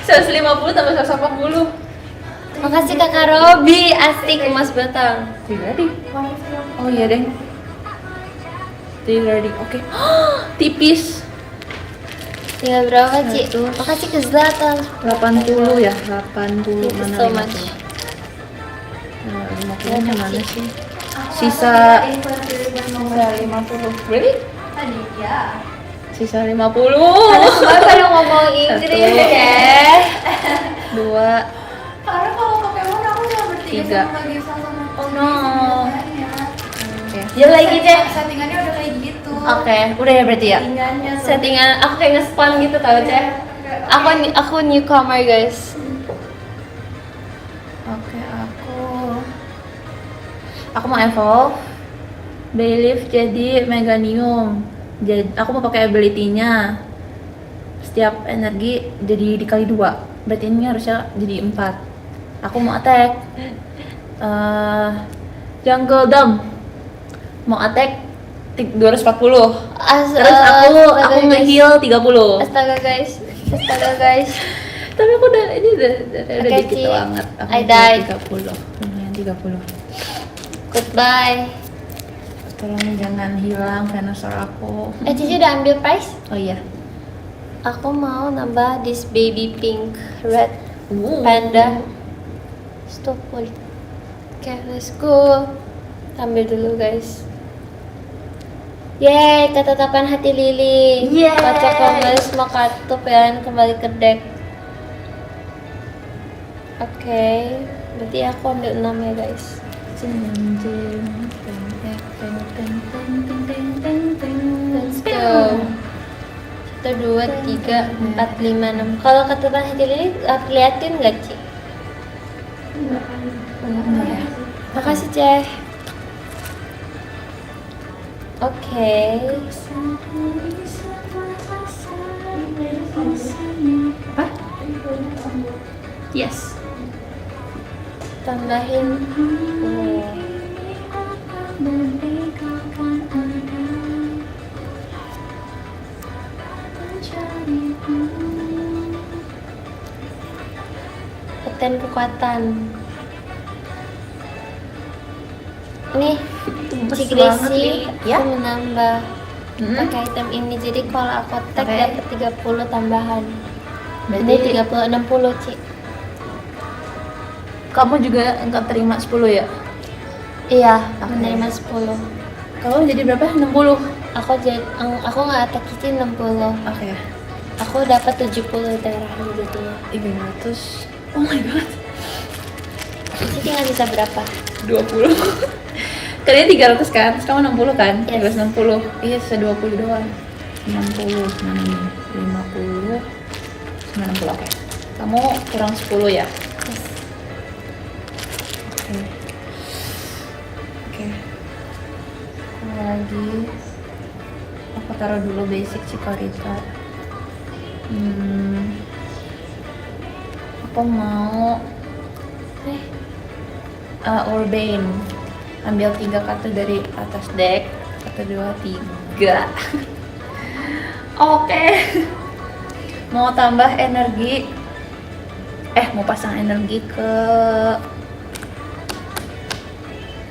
150 tambah 180. makasih Kakak Robi, asik emas batang. 330. Oh iya deh. 330. Oke. Tipis. Tinggal berapa Ci? Satu. Makasih ke Zlatan. 80 ya, 80 Thank you mana so 50? much. 50 nya mana sih? Sisa 50. Really? tadi ya. Sisa 50. Bapak yang ngomong Inggris Satu. ya. 2. Karena kalau Pokemon aku cuma bertiga 3. sama Gisa sama Oh no. Oke. Ya lagi Cek. Settingannya udah kayak gitu. Oke, udah ya berarti ya. Settingannya Settingan aku kayak nge-spam gitu tau Cek. Aku newcomer guys. Oke, aku mau evolve Bayleaf jadi Meganium. Jadi aku mau pakai ability-nya. setiap energi jadi dikali 2. Berarti ini harusnya jadi 4. Aku mau attack. Jungle Dome. Mau attack 240. Terus aku nge-heal 30. Astaga guys. Tapi aku udah Oke, dikit Ci. banget. Aku I heal died. 30. Lumayan 30. Goodbye. Tolong jangan hilang dinosaur aku. Cici udah ambil prize? Oh iya. Aku mau nambah this baby pink red panda. Stop full. Oke, let's go. Ambil dulu guys. Yeay, ketetapan hati Lili. Yeay. Kocok kembali semua kartu pilihan kembali ke deck. Oke, berarti aku ambil 6 ya guys. Let's go. 1, 2, 3, 4, 5, 6. Kalau ketetapan hati Lili liatin nggak Ci? Makasih Ceh. Oke. Apa? Yes. Tambahin. Peten kekuatan. Nih, Gemes si banget, Gracie Li. Ya? aku menambah Hmm. pakai item ini. Jadi kalau aku tag Oke. dapat 30 tambahan. Berarti Ini 30 60 Ci. kamu juga nggak terima 10 ya? Iya, Oke. menerima 10. Kamu jadi berapa? 60. Aku nggak attack Cici 60. Oke. Aku dapat 70 darahnya jadinya. 300. Oh my god. Cici tinggal bisa berapa? 20. Kalian 300 kan? Sekarang 60 kan? Yes. 360. Iya, sisa 20 doang. 60, 50, 90. Oke. Kamu kurang 10 ya? Yes. Oke. Oke. Apa lagi? Aku taruh dulu basic Chikorita. Aku mau Urbane. Ambil 3 kartu dari atas deck. 1, 2, 3. Oke. Mau tambah energi. Mau pasang energi ke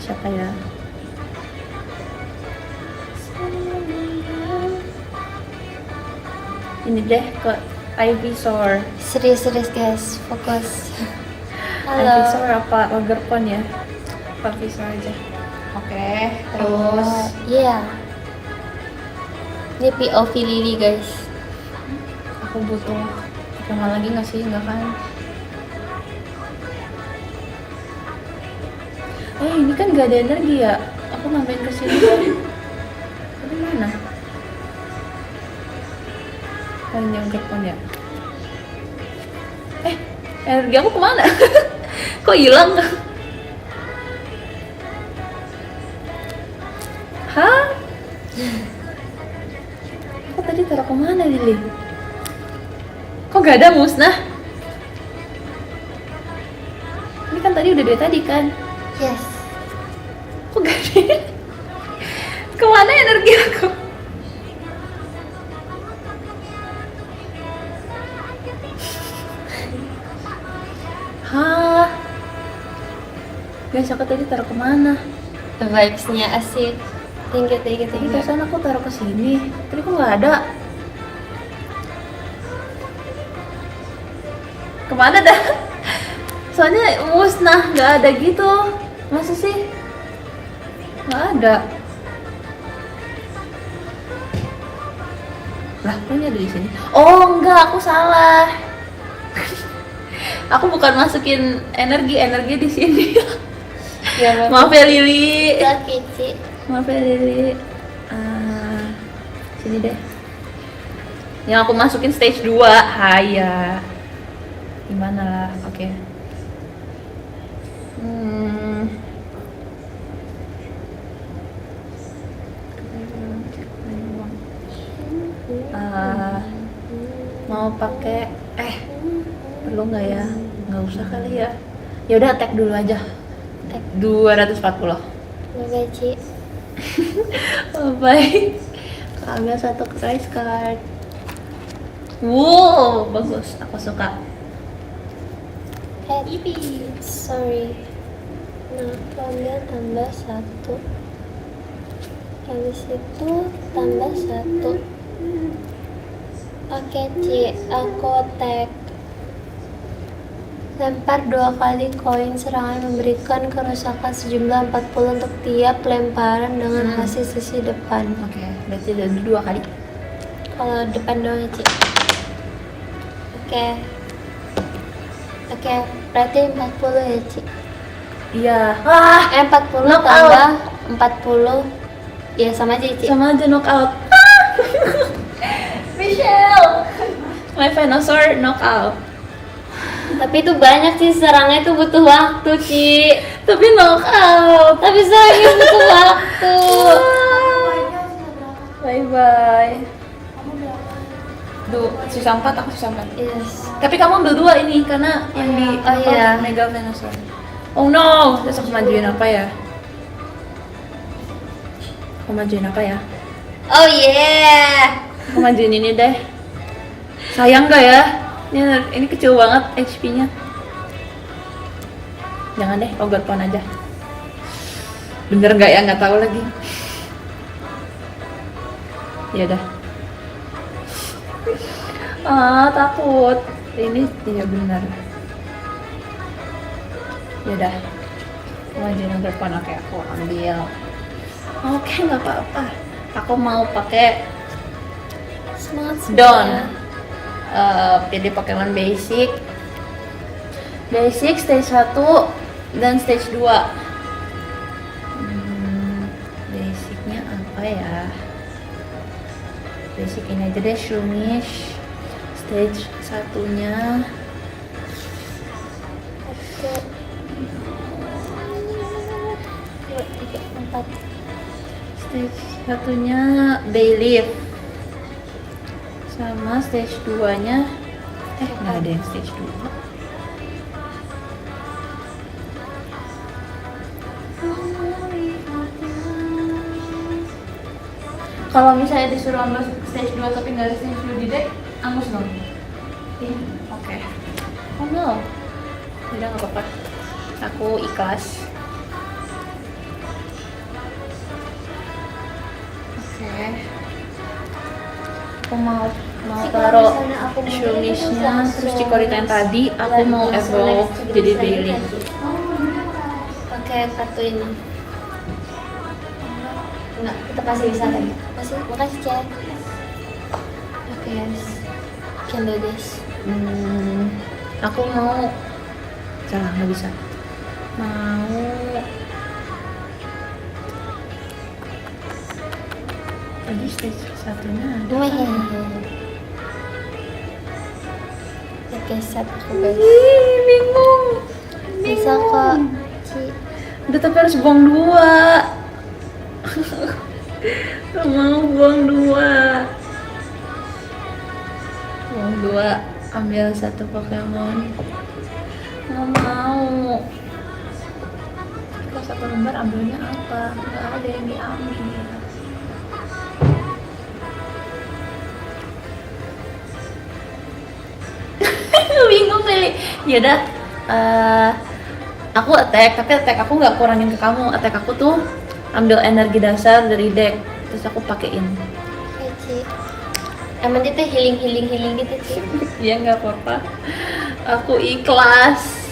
siapa ya? Ini deh ke Ivysaur. Serius guys, fokus. Ivysaur Halo. apa Lagerpon ya? Ivysaur aja. Oke, terus Iya. Ini POV Lili guys. aku butuh Pokemon lagi nggak sih? Nggak kan? Ini kan nggak ada energi ya? Aku nambahin ke sini kan? Tapi mana? Ini Lagerpon ya? Energi aku kemana? Kok hilang? Hah? Aku tadi taruh kemana Lili? Kok gak ada musnah? Ini kan tadi udah dari tadi kan? Yes. Kok gak ada? Kemana energi aku? Hah? Guys, aku tadi taruh kemana? Vibes-nya asik. Thank you. Tadi perasaan aku taruh ke sini. Tapi kok nggak ada? Kemana dah? Soalnya musnah, nggak ada gitu. Masa sih? Nggak ada. Lah, kok ini ada di sini? Oh enggak, aku salah. Aku bukan masukin energi di sini. Ya, Maaf ya Lili. Oke, Ci. Maaf ya Lili. Sini deh. Yang aku masukin stage 2. Haya. Gimana lah? Oke. Mau mau pakai perlu nggak ya? Nggak usah kali ya. Ya udah tag dulu aja. Tag 240. Bye Ci. Bye. Ambil satu price card. Wow, bagus. Aku suka. Sorry. Nah, ambil tambah 1. Habis itu tambah 1. Oke Ci, aku tag. Lempar 2 kali koin serangan memberikan kerusakan sejumlah 40 untuk tiap lemparan dengan hasil sisi depan. Oke, berarti ada 2 kali. Kalau depan doang ya Ci. Oke, berarti 40 ya Ci. Iya. 40 Knockout. tambah 40. Ya sama aja Ci. Sama aja knockout. Michelle. My Venusaur knockout. Tapi itu banyak sih, serangnya itu butuh waktu Ci. Tapi knockout. Tapi serangnya butuh waktu. Bye bye. Kamu berapa? Sisa 4, aku sisa 4. Yes. Tapi kamu ambil 2 ini karena yang di Oh iya. Mega Venusaur. Oh no, terus aku majuin apa ya? Aku majuin apa ya? Oh yeah. Aku majuin ini deh. Sayang gak ya? Ini kecil banget HP-nya. Jangan deh, Ogre-Pon aja. Bener nggak ya? Nggak tahu lagi. Ya udah. Takut. Ini tidak benar. Ya udah. Majuin Ogre-Pon, oke aku ambil. Oke, nggak apa-apa. Aku mau pakai Smart Dawn. Pilih Pokemon basic stage 1 dan stage 2. Basicnya apa ya? Basic ini aja deh, Shroomish. Stage 1-nya 1, 2, 3, 4. stage 1-nya Bayleaf. Sama stage 2-nya nggak ada yang stage 2. Kalau misalnya disuruh ambil stage 2 tapi nggak ada stage 2 di deck, angus dong. Oke. Oh no. Udah nggak apa-apa. Aku ikhlas. Oke. Aku mau taruh Shroomish-nya, terus Chikorita yang tadi aku mau evolve jadi Bayleaf. Pakai kartu ini. Enggak, kita pasti bisa kan? Makasih Cek. Oke guys, can do this. Aku mau salah, nggak bisa. Mau tadi stage 1-nya ada. Oke, set aku guys. Bingung. Bisa kok Ci. Udah, tapi harus buang 2. Gak mau buang 2. Buang 2, ambil 1 Pokemon. Gak mau. Kalau 1 lembar ambilnya apa? Gak ada yang diambil. Bingung kali. Yaudah, aku attack, tapi attack aku nggak kurangin ke kamu. Attack aku tuh ambil energi dasar dari deck, terus aku pakein. Oke Ci. Emang itu healing gitu Ci. Iya, nggak apa-apa. Aku ikhlas.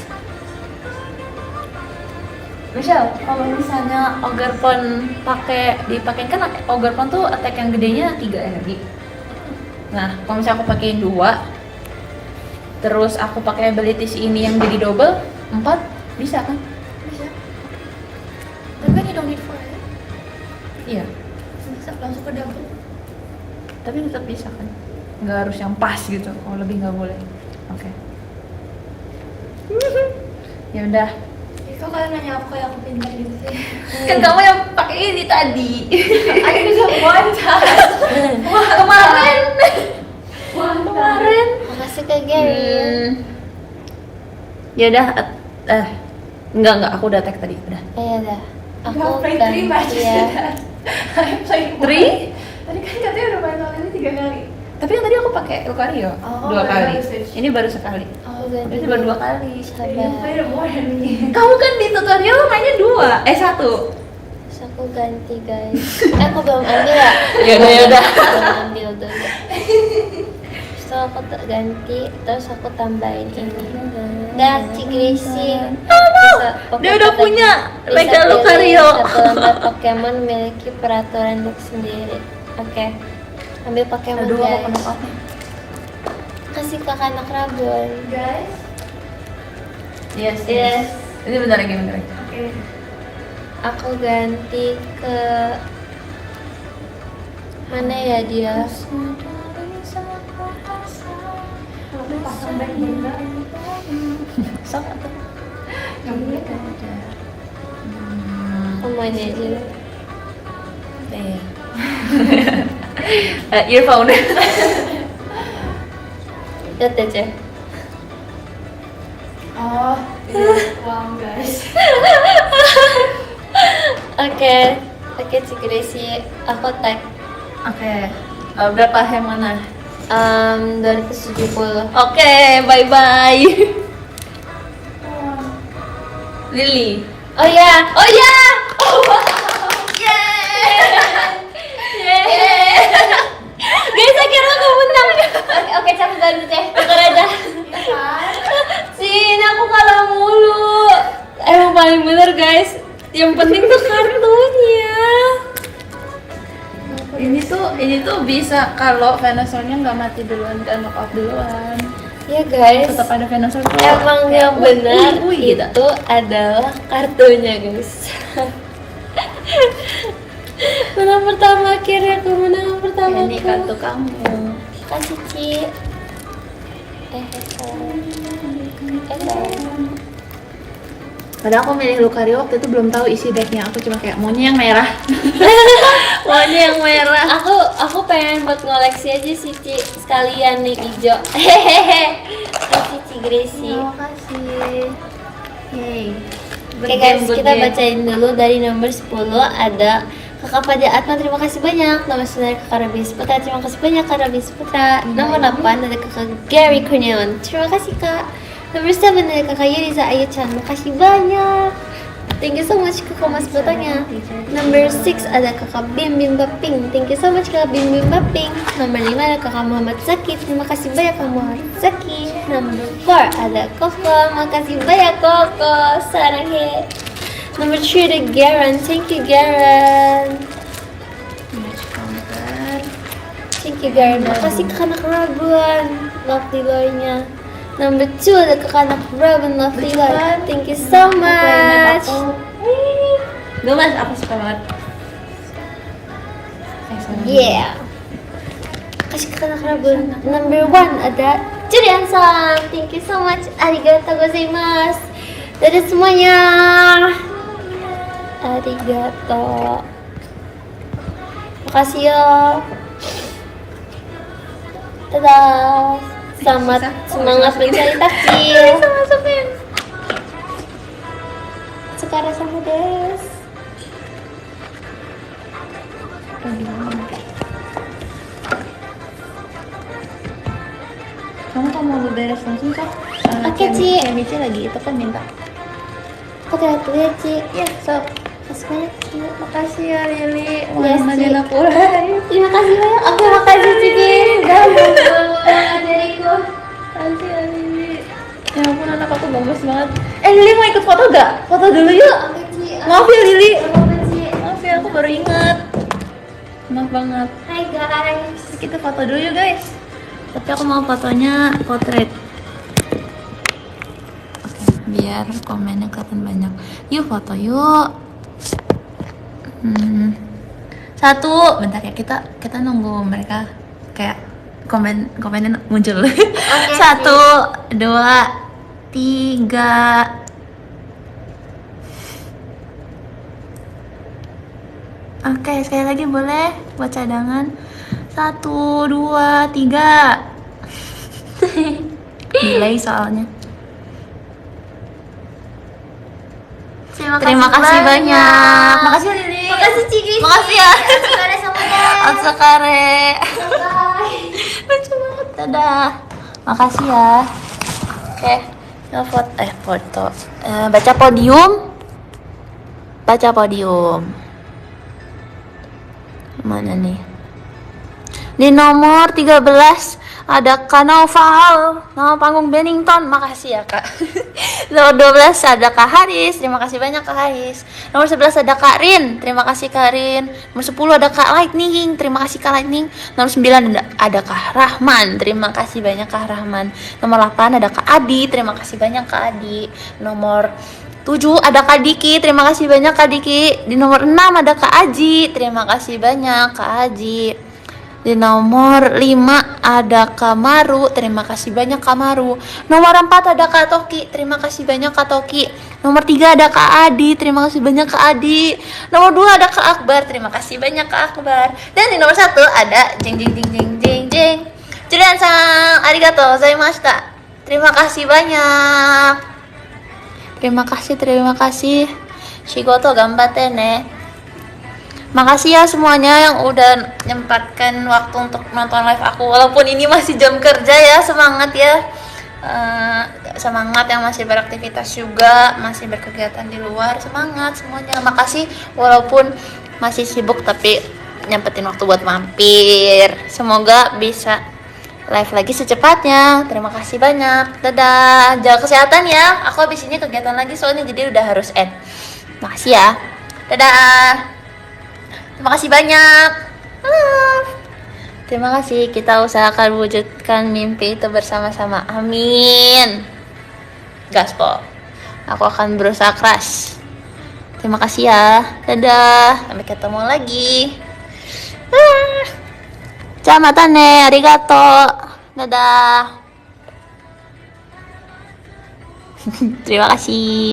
Michelle, kalau misalnya Ogre-Pon dipakein kan Ogre-Pon tuh attack yang gedenya 3 energi. Nah, kalau misalnya aku pakein 2, terus aku pakai abilities ini yang jadi double 4, bisa kan? Bisa. Tapi kan you don't need 4 ya? Iya, Bisa langsung ke double. tapi tetap bisa kan? Nggak harus yang pas gitu, kalau lebih nggak boleh. Oke. Ya udah. Kok kalian nanya aku kayak aku pintar gitu sih? Kan kamu yang pakai ini tadi. Aku bisa one time. Kemarin. kemarin. Makasih Kak Gary. Ya udah, enggak, aku udah tag tadi, udah. Ya udah. You Aku have played 3 matches ya. today. I played 1. 3? Tadi kan katanya udah main lawan ini 3 kali. Tapi yang tadi aku pakai Lucario, Oh, 2 kali. baru switch. Ini baru sekali. Aku ganti. Berarti baru 2 kali. You Sabar. played it more than me. Kamu kan di tutorial mainnya 2, 1. Terus aku ganti guys. Aku belum ambil ya. Yaudah. Belum ambil dulu. Setelah aku ganti, terus aku tambahin ini. Dah, Cik Gracie. Dia udah punya Mega Lucario. Satu lembar Pokemon memiliki peraturan deck sendiri. Oke. Ambil Pokemon Aduh, aku guys. kena patah. Kasih ke anak Rabon. Guys, Yes. Yes. Ini bentar lagi. oke. Aku ganti ke mana ya dia? Kalau pasang back juga. Sok atau? Yang boleh kan? Kamu ini aja. Iya. Earphone. Lihat aja. Oh, ini uang guys. Oke, Cik Gracie. Aku tag Oke. Berapa yang mana? 270. Oke, bye. Lily. Oh ya. Guys, akhirnya aku menang. Oke, aku ganti deh. Tukar aja. Sini aku kalah mulu. Emang paling bener guys. Yang penting tuh kartunya. Ini tuh bisa kalau Venusaurnya nggak mati duluan, nggak knock out duluan. Ya guys. Tetap ada Venusaur tuh. Emang yang benar gitu. itu adalah kartunya guys. Menang pertama, akhirnya aku menang pertama. Ini kartu kamu. Kasih Ci. Padahal aku milih Lucario waktu itu belum tahu isi decknya. Aku cuma kayak maunya yang merah. Maunya yang merah. Aku pengen buat ngoleksi aja sih Ci, sekalian nih hijau. Hehehe. Kasih Ci Gracie. Terima kasih. Yay. Oke guys, kita bacain dulu dari nomor 10 ada Kakak Pada Atma, terima kasih banyak. Nomor 9 Kakak Rabis Putra, terima kasih banyak Kak Rabis Putra. Nomor 8 ada Kakak Gary Kurniawan, terima kasih Kak. Nomor 7 ada Kakak Yuriza Ayu-chan, makasih banyak. Thank you so much Kakak Mas Botanya. Nomor 6 ada Kakak Bim Bim Baping, thank you so much Kakak Bim Bim Baping. Nomor 5 ada Kakak Muhammad Zaki, terima kasih banyak Kak Muhammad Zaki. Nomor 4 ada Koko, makasih banyak Koko. Sarang he. Nomor 3 ada Garen, thank you Garen. Match counter. Thank you Garen, makasih Kakak Anak Rabuan. Love di lore-nya. Nomor 2 ada Kakak Anak Rabuan, love di lore. Thank you so much. Gemas, aku suka banget. Yeah. Kasih Kakak Anak Rabuan. Number 1 ada Jurian-san, thank you so much. Arigatou gozaimasu. Dadah semuanya. Arigato. Makasih ya. Dadah. Selamat semangat mencari takjil. Sekarang sama Des. Kamu mau beres langsung kak? Oke, Ci. Michi lagi itu kan minta. Aku lihat ya Ci. Ya, sok. Kasih banyak Ci. Makasih ya Lili. Yes, nemenin Ci. aku live. Terima kasih banyak. Oke, makasih Ci. Udah dariku. Makasih ya Lili. Ya ampun, anak aku bagus banget. Lili mau ikut foto gak? Foto dulu yuk. Oke Ci. Maaf ya Lili. Oke Ci. Maaf ya, aku baru ingat. Maaf banget. Hai guys. Kita foto dulu yuk guys. Tapi aku mau fotonya portrait. Oke, biar komennya kelihatan banyak. Yuk foto yuk. Satu, bentar ya, kita nunggu mereka kayak komennya muncul. Satu, dua, tiga. Oke, sekali lagi boleh buat cadangan. 1, 2, 3. Delay soalnya. Terima kasih banyak. Makasih Lili. Makasih Cigi. Makasih ya. Ada semuanya. Otsukare. Bye. Lucu banget. Dadah. Makasih ya. Oke. Foto. Baca podium. Baca podium. Mana nih? Di nomor 13 ada Kak Noval, nama panggung Bennington. Makasih ya Kak. Nomor 12 ada Kak Haris. Terima kasih banyak Kak Haris. Nomor 11 ada Kak Rin. Terima kasih Kak Rin. Nomor 10 ada Kak Lightning. Terima kasih Kak Lightning. Nomor 9 ada Kak Rahman. Terima kasih banyak Kak Rahman. Nomor 8 ada Kak Adi. Terima kasih banyak Kak Adi. Nomor 7 ada Kak Diki. Terima kasih banyak Kak Diki. Di nomor 6 ada Kak Aji. Terima kasih banyak Kak Aji. Di nomor 5 ada Kak Maru. Terima kasih banyak Kak Maru. Nomor 4 ada Kak Toki. Terima kasih banyak Kak Toki. Nomor 3 ada Kak Adi. Terima kasih banyak Kak Adi. Nomor 2 ada Kak Akbar. Terima kasih banyak Kak Akbar. Dan di nomor 1 ada jeng jeng jeng jeng jeng jeng. Julian-san, arigatou gozaimashita. Terima kasih banyak. Terima kasih. Shigoto gambatte ne. Makasih ya semuanya yang udah nyempatkan waktu untuk nonton live aku. Walaupun ini masih jam kerja ya, semangat ya. Semangat yang masih beraktivitas juga, masih berkegiatan di luar. Semangat semuanya. Makasih walaupun masih sibuk tapi nyempetin waktu buat mampir. Semoga bisa live lagi secepatnya. Terima kasih banyak. Dadah. Jaga kesehatan ya. Aku habis ini kegiatan lagi soalnya jadi udah harus end. Makasih ya. Dadah. Terima kasih banyak. Terima kasih. Kita usahakan wujudkan mimpi itu bersama-sama. Amin. Gaspol. Aku akan berusaha keras. Terima kasih ya. Dadah. Sampai ketemu lagi. Jamatane. Arigato. Dadah. Terima kasih.